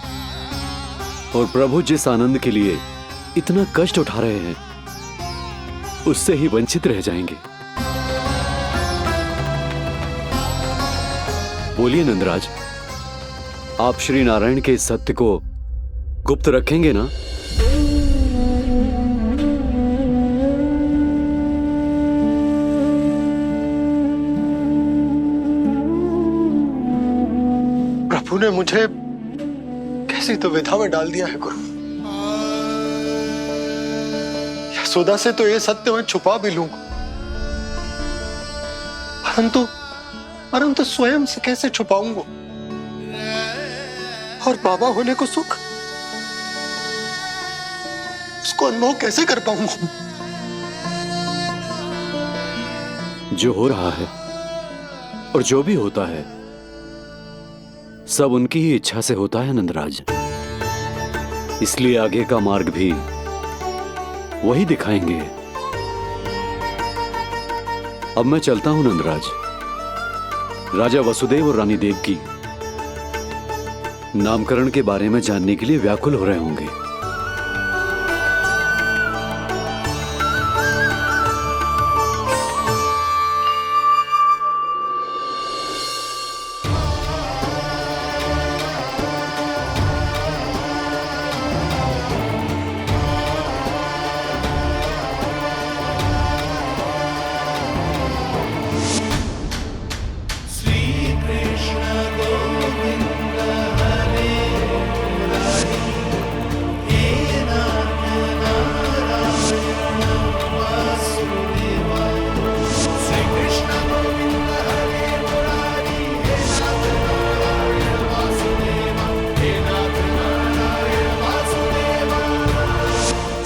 और प्रभु जिस आनंद के लिए इतना कष्ट उठा रहे हैं उससे ही वंचित रह जाएंगे। बोलिए नंदराज, आप श्री नारायण के इस सत्य को गुप्त रखेंगे ना? प्रभु ने मुझे कैसी दुविधा में डाल दिया है गुरु। यशोदा से तो ये सत्य मैं छुपा भी लूंगा, परंतु स्वयं से कैसे छुपाऊंगा? और बाबा होने को सुख, उसको अनुभव कैसे कर पाऊंगा? जो हो रहा है और जो भी होता है सब उनकी ही इच्छा से होता है नंदराज। इसलिए आगे का मार्ग भी वही दिखाएंगे। अब मैं चलता हूं नंदराज। राजा वसुदेव और रानी देवकी नामकरण के बारे में जानने के लिए व्याकुल हो रहे होंगे।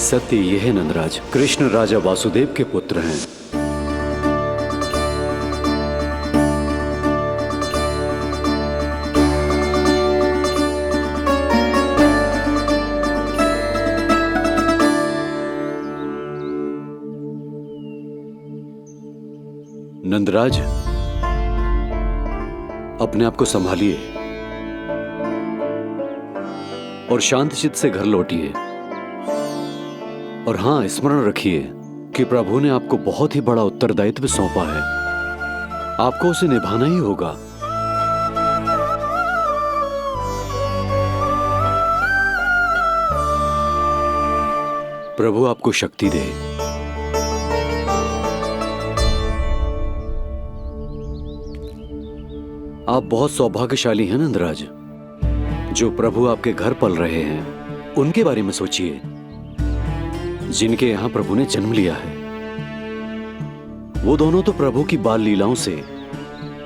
सत्य ये है नंदराज, कृष्ण राजा वासुदेव के पुत्र हैं। नंदराज, अपने आप को संभालिए और शांत चित्त से घर लौटिए। और हां, स्मरण रखिए कि प्रभु ने आपको बहुत ही बड़ा उत्तरदायित्व सौंपा है, आपको उसे निभाना ही होगा। प्रभु आपको शक्ति दे। आप बहुत सौभाग्यशाली हैं नंदराज, जो प्रभु आपके घर पल रहे हैं। उनके बारे में सोचिए जिनके यहां प्रभु ने जन्म लिया है। वो दोनों तो प्रभु की बाल लीलाओं से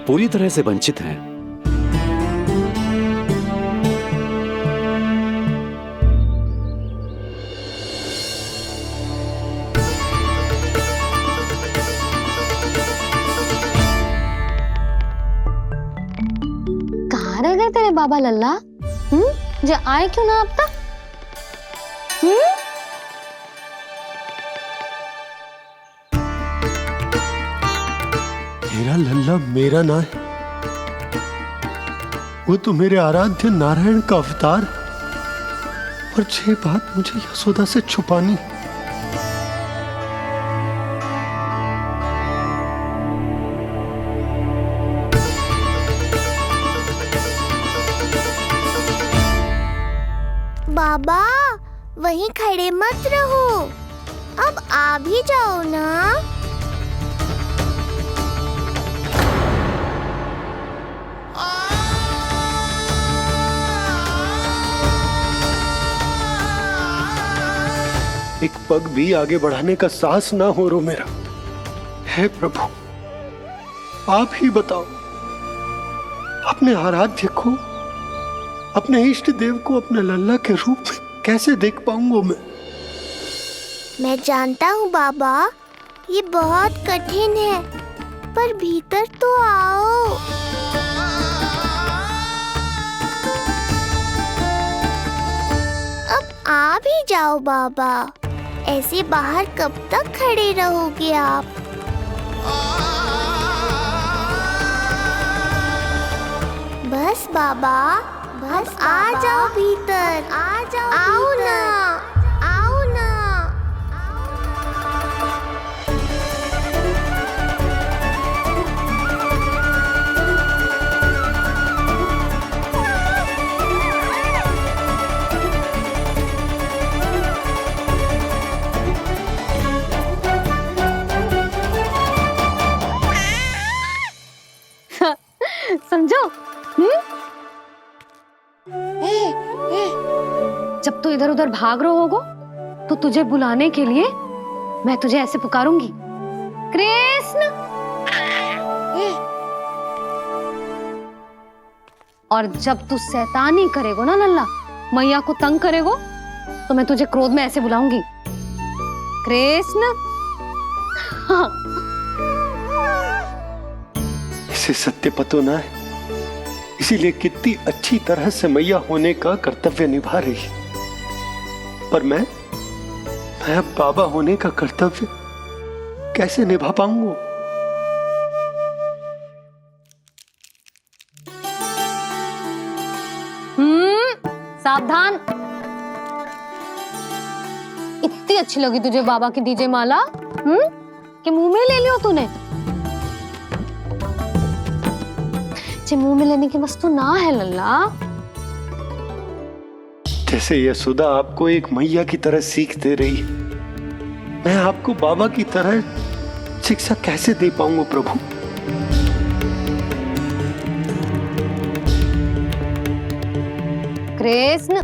पूरी तरह से वंचित हैं। कहाँ रह गए तेरे बाबा लल्ला? जो आए क्यों ना अब तक? तेरा लल्ला मेरा ना है, वो तो मेरे आराध्य नारायण का अवतार, और ये बात मुझे यशोदा से छुपानी। बाबा वहीं खड़े मत रहो, अब आ भी जाओ ना। एक पग भी आगे बढ़ाने का साहस ना हो रो मेरा। हे प्रभु, आप ही बताओ, अपने आराध्य को, अपने इष्ट देव को अपने लल्ला के रूप में कैसे देख पाऊंगा मैं? मैं जानता हूँ बाबा, ये बहुत कठिन है, पर भीतर तो आओ। अब आ भी जाओ बाबा, ऐसे बाहर कब तक खड़े रहोगे आप? बस बाबा, बस आ जाओ भीतर, आ जाओ, आओ ना, आओ ना। समझो? जब तू इधर उधर भाग रहा होगा तो तुझे बुलाने के लिए मैं तुझे ऐसे पुकारूंगी, कृष्ण। और जब तू शैतानी करेगो ना लल्ला, मैया को तंग करेगो, तो मैं तुझे क्रोध में ऐसे बुलाऊंगी, कृष्ण। हाँ। इसे सत्य पतो ना है, इसीलिए कितनी अच्छी तरह से मैया होने का कर्तव्य निभा रही है। पर मैं अब बाबा होने का कर्तव्य कैसे निभा पाऊंगा? सावधान। इतनी अच्छी लगी तुझे बाबा की दीजे माला, कि मुंह में ले लियो तूने? मुंह में लेने की वस्तु ना है लल्ला। जैसे यशोदा आपको एक मैया की तरह सीख दे रही है, मैं आपको बाबा की तरह शिक्षा कैसे दे पाऊंगा प्रभु? कृष्ण,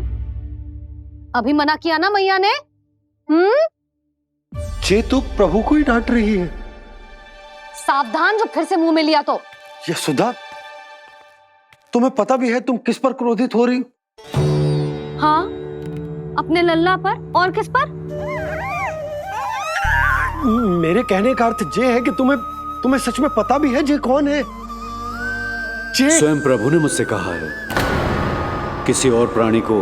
अभी मना किया ना मैया ने? ये तो प्रभु को ही डांट रही है। सावधान, जो फिर से मुंह में लिया तो। यशोदा, तुम्हें पता भी है तुम किस पर क्रोधित हो रही? हाँ, अपने लल्ला पर। और किस पर? मेरे कहने का अर्थ ये है कि तुम्हें सच में पता भी है जे कौन है? स्वयं प्रभु ने मुझसे कहा है किसी और प्राणी को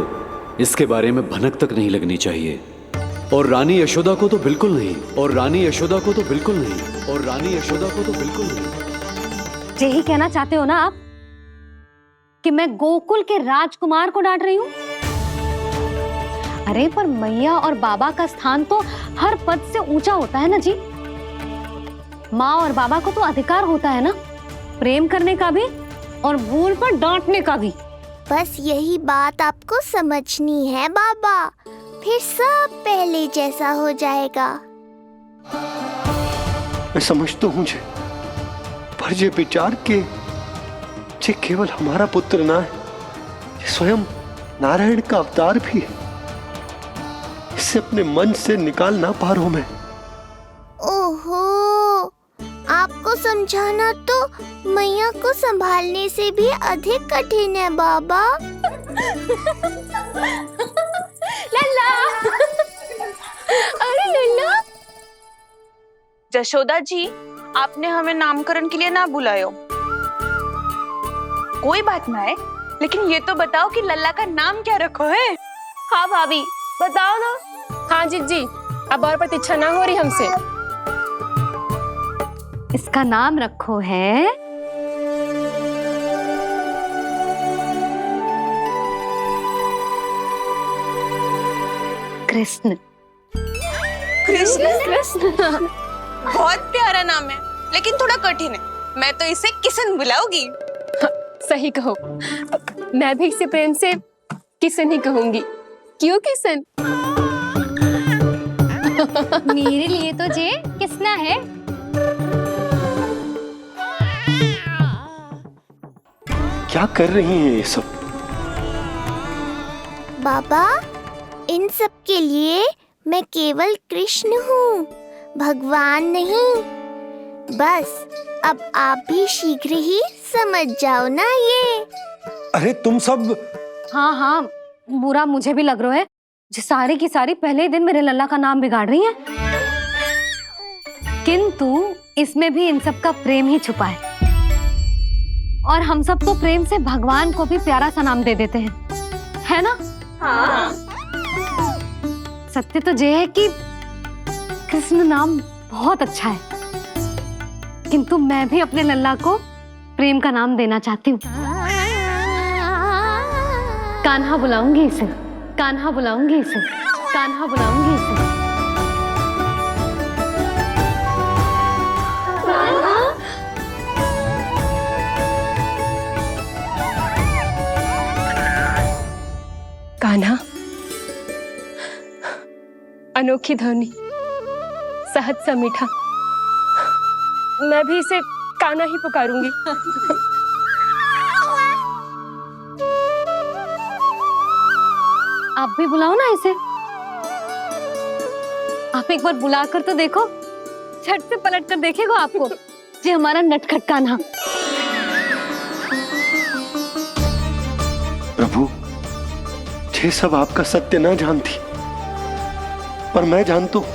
इसके बारे में भनक तक नहीं लगनी चाहिए, और रानी यशोदा को तो बिल्कुल नहीं, और रानी यशोदा को तो बिल्कुल नहीं, और रानी यशोदा को तो बिल्कुल नहीं। यही कहना चाहते हो ना आप कि मैं गोकुल के राजकुमार को डांट रही हूँ? अरे पर मैया और बाबा का स्थान तो हर पद से ऊंचा होता है ना जी। माँ और बाबा को तो अधिकार होता है ना प्रेम करने का भी और भूल पर डांटने का भी। बस यही बात आपको समझनी है बाबा, फिर सब पहले जैसा हो जाएगा। मैं समझ तो हूँ पर ये विचार के ये केवल हमारा पुत्र ना है, ये स्वयं नारायण का अवतार भी है, इसे अपने मन से निकाल ना पा रहा हूं मैं। ओहो, आपको समझाना तो मैया को संभालने से भी अधिक कठिन है बाबा। लल्ला, अरे लल्ला। जशोदा जी, आपने हमें नामकरण के लिए ना बुलायो। कोई बात ना है, लेकिन ये तो बताओ कि लल्ला का नाम क्या रखो है? हाँ भाभी बताओ ना। हाँ जीजी, अब और प्रतीक्षा ना हो रही हमसे। इसका नाम रखो है कृष्ण। कृष्ण? कृष्ण बहुत प्यारा नाम है, लेकिन थोड़ा कठिन है। मैं तो इसे किशन बुलाऊंगी। सही कहो, मैं भी इसे प्रेम से किशन ही कहूंगी। क्यों किशन? मेरे लिए तो जे किसना है। क्या कर रही हैं ये सब? बाबा, इन सब के लिए मैं केवल कृष्ण हूँ, भगवान नहीं। बस अब आप भी शीघ्र ही समझ जाओ ना ये। अरे तुम सब। हाँ हाँ, बुरा मुझे भी लग रहा है जो सारी की सारी पहले ही दिन मेरे लल्ला का नाम बिगाड़ रही है। किंतु इसमें भी इन सब का प्रेम ही छुपा है, और हम सब तो प्रेम से भगवान को भी प्यारा सा नाम दे देते हैं, है ना? हाँ। सत्य तो ये है कि कृष्ण नाम बहुत अच्छा है, किंतु मैं भी अपने लल्ला को प्रेम का नाम देना चाहती हूँ। कान्हा बुलाऊंगी इसे, कान्हा बुलाऊंगी इसे, कान्हा बुलाऊंगी इसे। कान्हा, अनोखी ध्वनि, सहज सा मीठा, मैं भी इसे कान्हा ही पुकारूंगी। आप भी बुलाओ ना इसे। आप एक बार बुलाकर तो देखो, झट से पलट कर देखेगा आपको ये हमारा नटखट कान्हा। प्रभु, ये सब आपका सत्य ना जानती, पर मैं जानता हूं।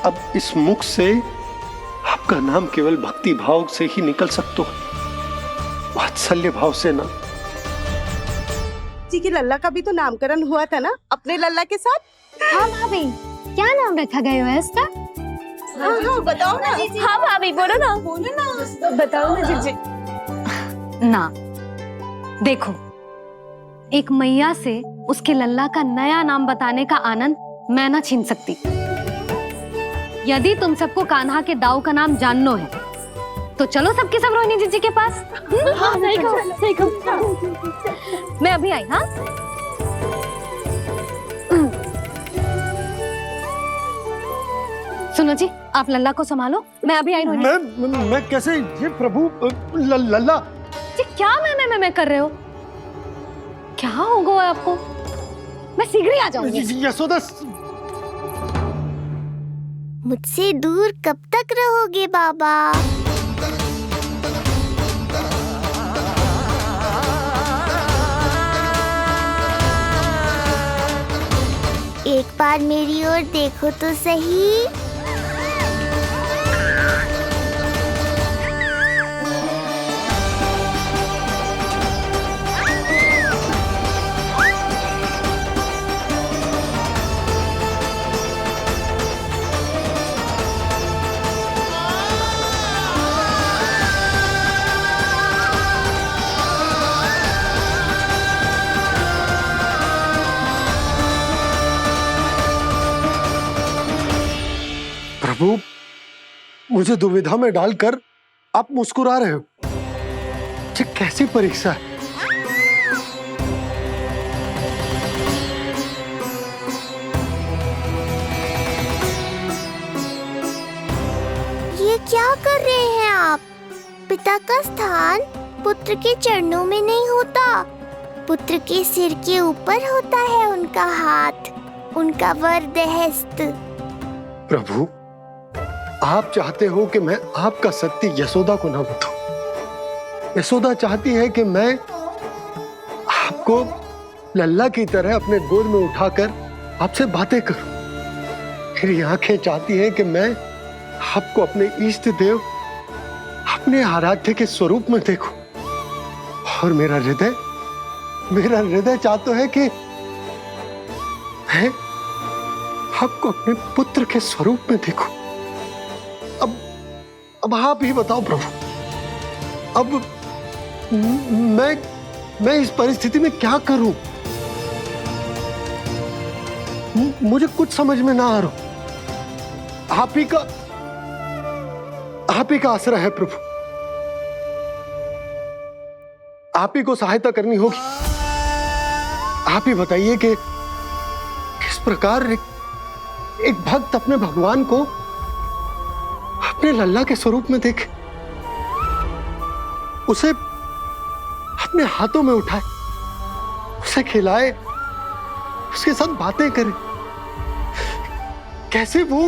अब इस मुख से आपका नाम केवल भक्ति भाव से ही निकल सकता है, वात्सल्य भाव से ना। जी की लल्ला का भी तो नामकरण हुआ था ना अपने लल्ला के साथ। हाँ भाभी, क्या नाम रखा गया है इसका? हाँ, बताओ ना। हाँ भाभी, बोलो ना, बोलो ना, बताओ ना जीजी। ना देखो, एक मैया से उसके लल्ला का नया नाम बताने का आनंद मैं ना छीन सकती। यदि तुम सबको कान्हा के दाऊ का नाम जानना है तो चलो सबके सब रोहिणी जीजी के पास। हाँ, सही कहो, सही कहो। मैं अभी आई। हाँ, सुनो जी, आप लल्ला को संभालो, मैं अभी आई। मैं कैसे? ये प्रभु लल्ला जी, क्या मैं कर रहे हो? क्या हो गया आपको? मैं शीघ्र ही आ जाऊंगी। यशोदा, मुझसे दूर कब तक रहोगे बाबा? एक बार मेरी ओर देखो तो सही। प्रभु, मुझे दुविधा में डालकर आप मुस्कुरा रहे हो। ये कैसी परीक्षा है? ये क्या कर रहे हैं आप? पिता का स्थान पुत्र के चरणों में नहीं होता, पुत्र के सिर के ऊपर होता है उनका हाथ, उनका वरदहस्त। प्रभु, आप चाहते हो कि मैं आपका सत्य यशोदा को ना बताऊं। यशोदा चाहती है कि मैं आपको लल्ला की तरह अपने गोद में उठाकर आपसे बातें करूं। मेरी आंखें चाहती हैं कि मैं आपको अपने इष्ट देव, अपने आराध्य के स्वरूप में देखूं। और मेरा हृदय चाहता है कि मैं आपको अपने पुत्र के स्वरूप में देखूं। अब आप ही बताओ प्रभु, अब मैं इस परिस्थिति में क्या करूं? मुझे कुछ समझ में ना आ रहा। आप ही का आसरा है प्रभु। आप ही को सहायता करनी होगी। आप ही बताइए कि किस प्रकार एक भक्त अपने भगवान को अपने लल्ला के स्वरूप में देखे, उसे अपने हाथों में उठाए, उसे खिलाए, उसके साथ बातें करे, कैसे वो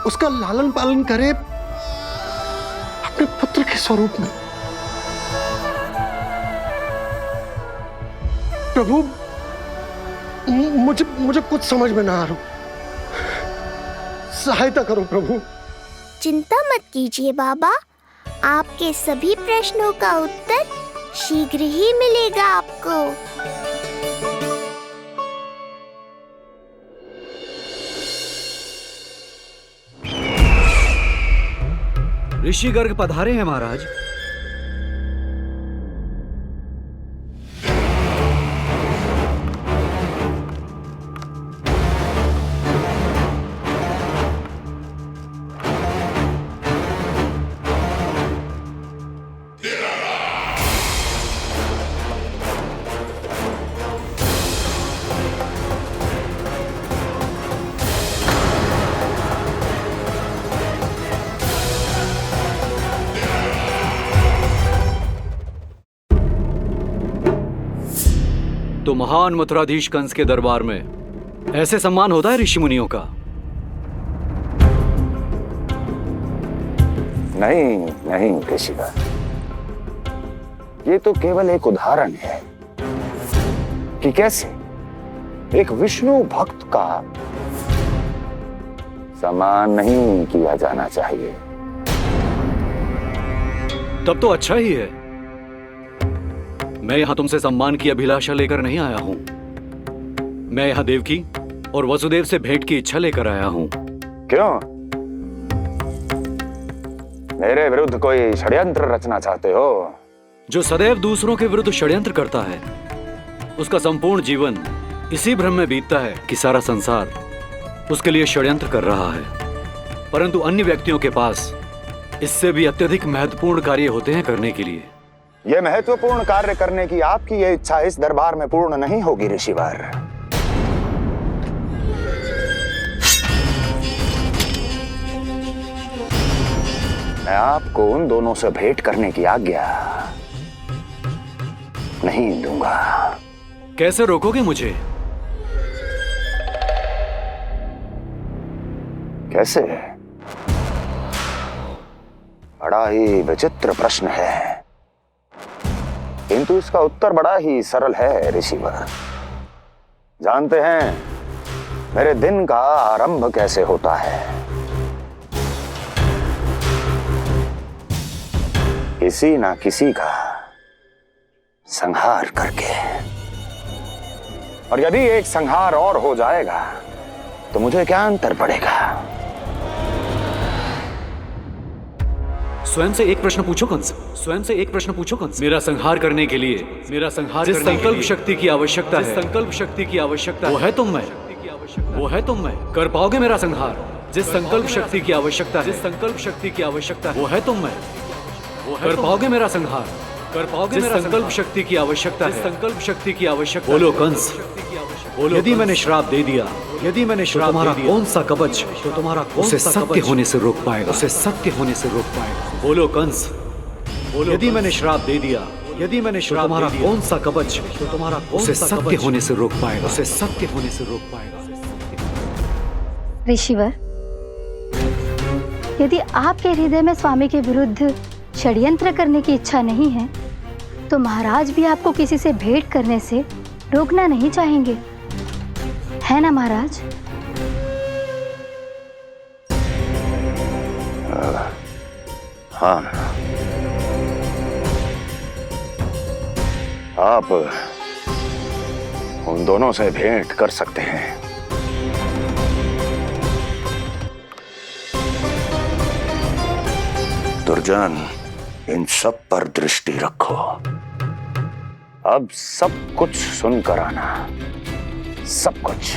उसका लालन पालन करे अपने पुत्र के स्वरूप में। प्रभु, मुझे कुछ समझ में ना आ रहा। सहायता करो प्रभु। चिंता मत कीजिए बाबा, आपके सभी प्रश्नों का उत्तर शीघ्र ही मिलेगा आपको। ऋषि गर्ग पधारे हैं महाराज। तो महान मथुराधीश कंस के दरबार में ऐसे सम्मान होता है ऋषि मुनियों का? नहीं ऋषिवर, ये तो केवल एक उदाहरण है कि कैसे एक विष्णु भक्त का सम्मान नहीं किया जाना चाहिए। तब तो अच्छा ही है। मैं यहां तुमसे सम्मान की अभिलाषा लेकर नहीं आया हूं। मैं यहां देवकी और वसुदेव से भेंट की इच्छा लेकर आया हूं। क्यों? मेरे विरुद्ध कोई षड्यंत्र रचना चाहते हो? जो सदैव दूसरों के विरुद्ध षड्यंत्र करता है, उसका संपूर्ण जीवन इसी भ्रम में बीतता है कि सारा संसार उसके लिए षड्यंत्र कर रहा है। परंतु अन्य व्यक्तियों के पास इससे भी अत्यधिक महत्वपूर्ण कार्य होते हैं करने के लिए। यह महत्वपूर्ण कार्य करने की आपकी यह इच्छा इस दरबार में पूर्ण नहीं होगी ऋषिवर। मैं आपको उन दोनों से भेंट करने की आज्ञा नहीं दूंगा। कैसे रोकोगे मुझे? कैसे? बड़ा ही विचित्र प्रश्न है, किंतु इसका उत्तर बड़ा ही सरल है ऋषिवर। जानते हैं, मेरे दिन का आरंभ कैसे होता है। किसी ना किसी का संहार करके। और यदि एक संहार और हो जाएगा तो मुझे क्या अंतर पड़ेगा। स्वयं से एक प्रश्न पूछो कंस, स्वयं से एक प्रश्न पूछो कंस। मेरा संहार करने के लिए, मेरा संहार जिस संकल्प शक्ति की आवश्यकता है, संकल्प शक्ति की आवश्यकता वो है तुम मैं, वो है तुम मैं। कर पाओगे मेरा संहार? जिस संकल्प शक्ति की आवश्यकता है, जिस संकल्प शक्ति की आवश्यकता है वो है तुम मैं, वो कर पाओगे मेरा संहार? कर पाओगे मेरा संकल्प शक्ति की आवश्यकता है, संकल्प शक्ति की आवश्यकता। बोलो कंस, बोलो। यदि मैंने श्राप दे दिया, यदि मैंने श्राप दे दिया, कौन सा कवच तो तुम्हारा उसे सत्य होने से रोक पाएगा, उसे सत्य होने से रोक पाएगा। बोलो कंस, बोलो। यदि मैंने श्राप दे दिया, यदि मैंने श्राप तुम्हारा कौन सा कवच तो तुम्हारा उसे सत्य होने से रोक पाएगा, उसे सत्य होने से रोक पाएगा। ऋषिवर, यदि आपके हृदय में स्वामी के विरुद्ध षड्यंत्र करने की इच्छा नहीं है तो महाराज भी आपको किसी से भेंट करने से रोकना नहीं चाहेंगे, है ना महाराज? हाँ, आप उन दोनों से भेंट कर सकते हैं। दुर्जन, इन सब पर दृष्टि रखो। अब सब कुछ सुनकर आना, सब कुछ,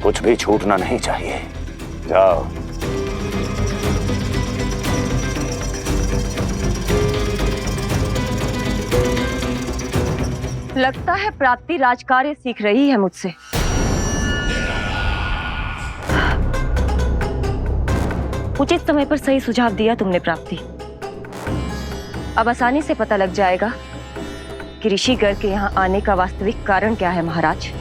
कुछ भी छूटना नहीं चाहिए। जाओ। लगता है प्राप्ति राजकार्य सीख रही है मुझसे। उचित समय पर सही सुझाव दिया तुमने प्राप्ति। अब आसानी से पता लग जाएगा कि ऋषि गर्ग के यहाँ आने का वास्तविक कारण क्या है महाराज।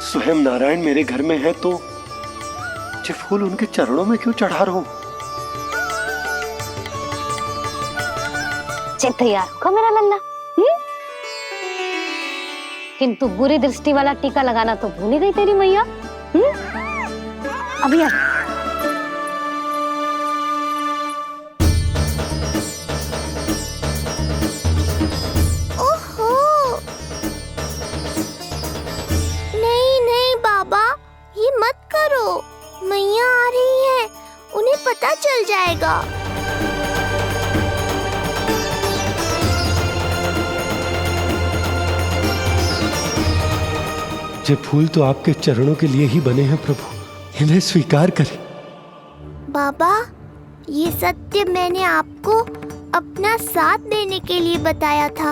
स्वयं नारायण मेरे घर में है तो ये फूल उनके चरणों में क्यों चढ़ा रहा हूं? तैयार होगा मेरा लल्ला। किंतु बुरी दृष्टि वाला टीका लगाना तो भूल ही गई तेरी मैया। अभी मैया आ रही है, उन्हें पता चल जाएगा। ये फूल तो आपके चरणों के लिए ही बने हैं प्रभु, इन्हें स्वीकार करें। बाबा, ये सत्य मैंने आपको अपना साथ देने के लिए बताया था,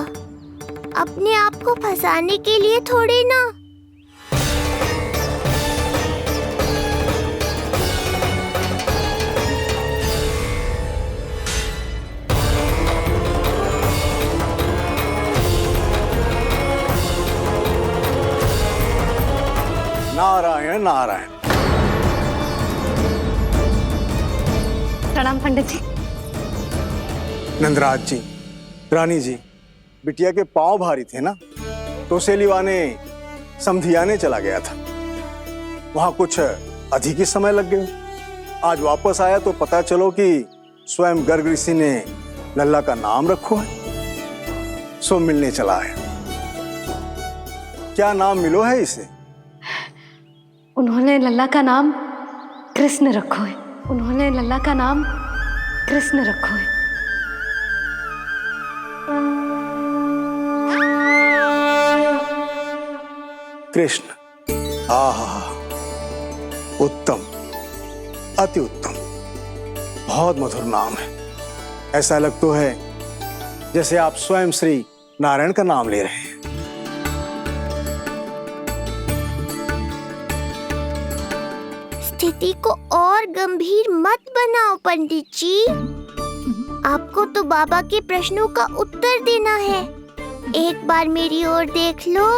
अपने आप को फंसाने के लिए थोड़ी ना। नारायण नारायण। प्रणाम पंडित जी। नंदराज जी, रानी जी, बिटिया के पांव भारी थे ना, तो सेलिवाने समधियाने चला गया था, वहां कुछ अधिक ही समय लग गया। आज वापस आया तो पता चलो कि स्वयं गर्ग ऋषि ने लल्ला का नाम रखो है, सो मिलने चला है। क्या नाम मिलो है इसे? उन्होंने लल्ला का नाम कृष्ण रखो है, उन्होंने लल्ला का नाम कृष्ण रखो है। कृष्ण, आहा, उत्तम, अति उत्तम, बहुत मधुर नाम है। ऐसा लग तो है जैसे आप स्वयं श्री नारायण का नाम ले रहे हैं। स्थिति को और गंभीर मत बनाओ पंडित जी। आपको तो बाबा के प्रश्नों का उत्तर देना है। एक बार मेरी ओर देख लो,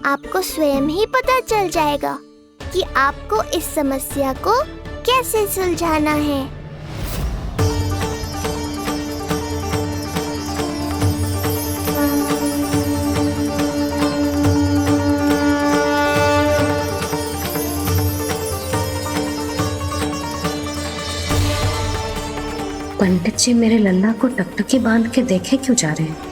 आपको स्वयं ही पता चल जाएगा कि आपको इस समस्या को कैसे सुलझाना है। पंडित जी मेरे लल्ला को टकटकी बांध के देखे क्यों जा रहे हैं?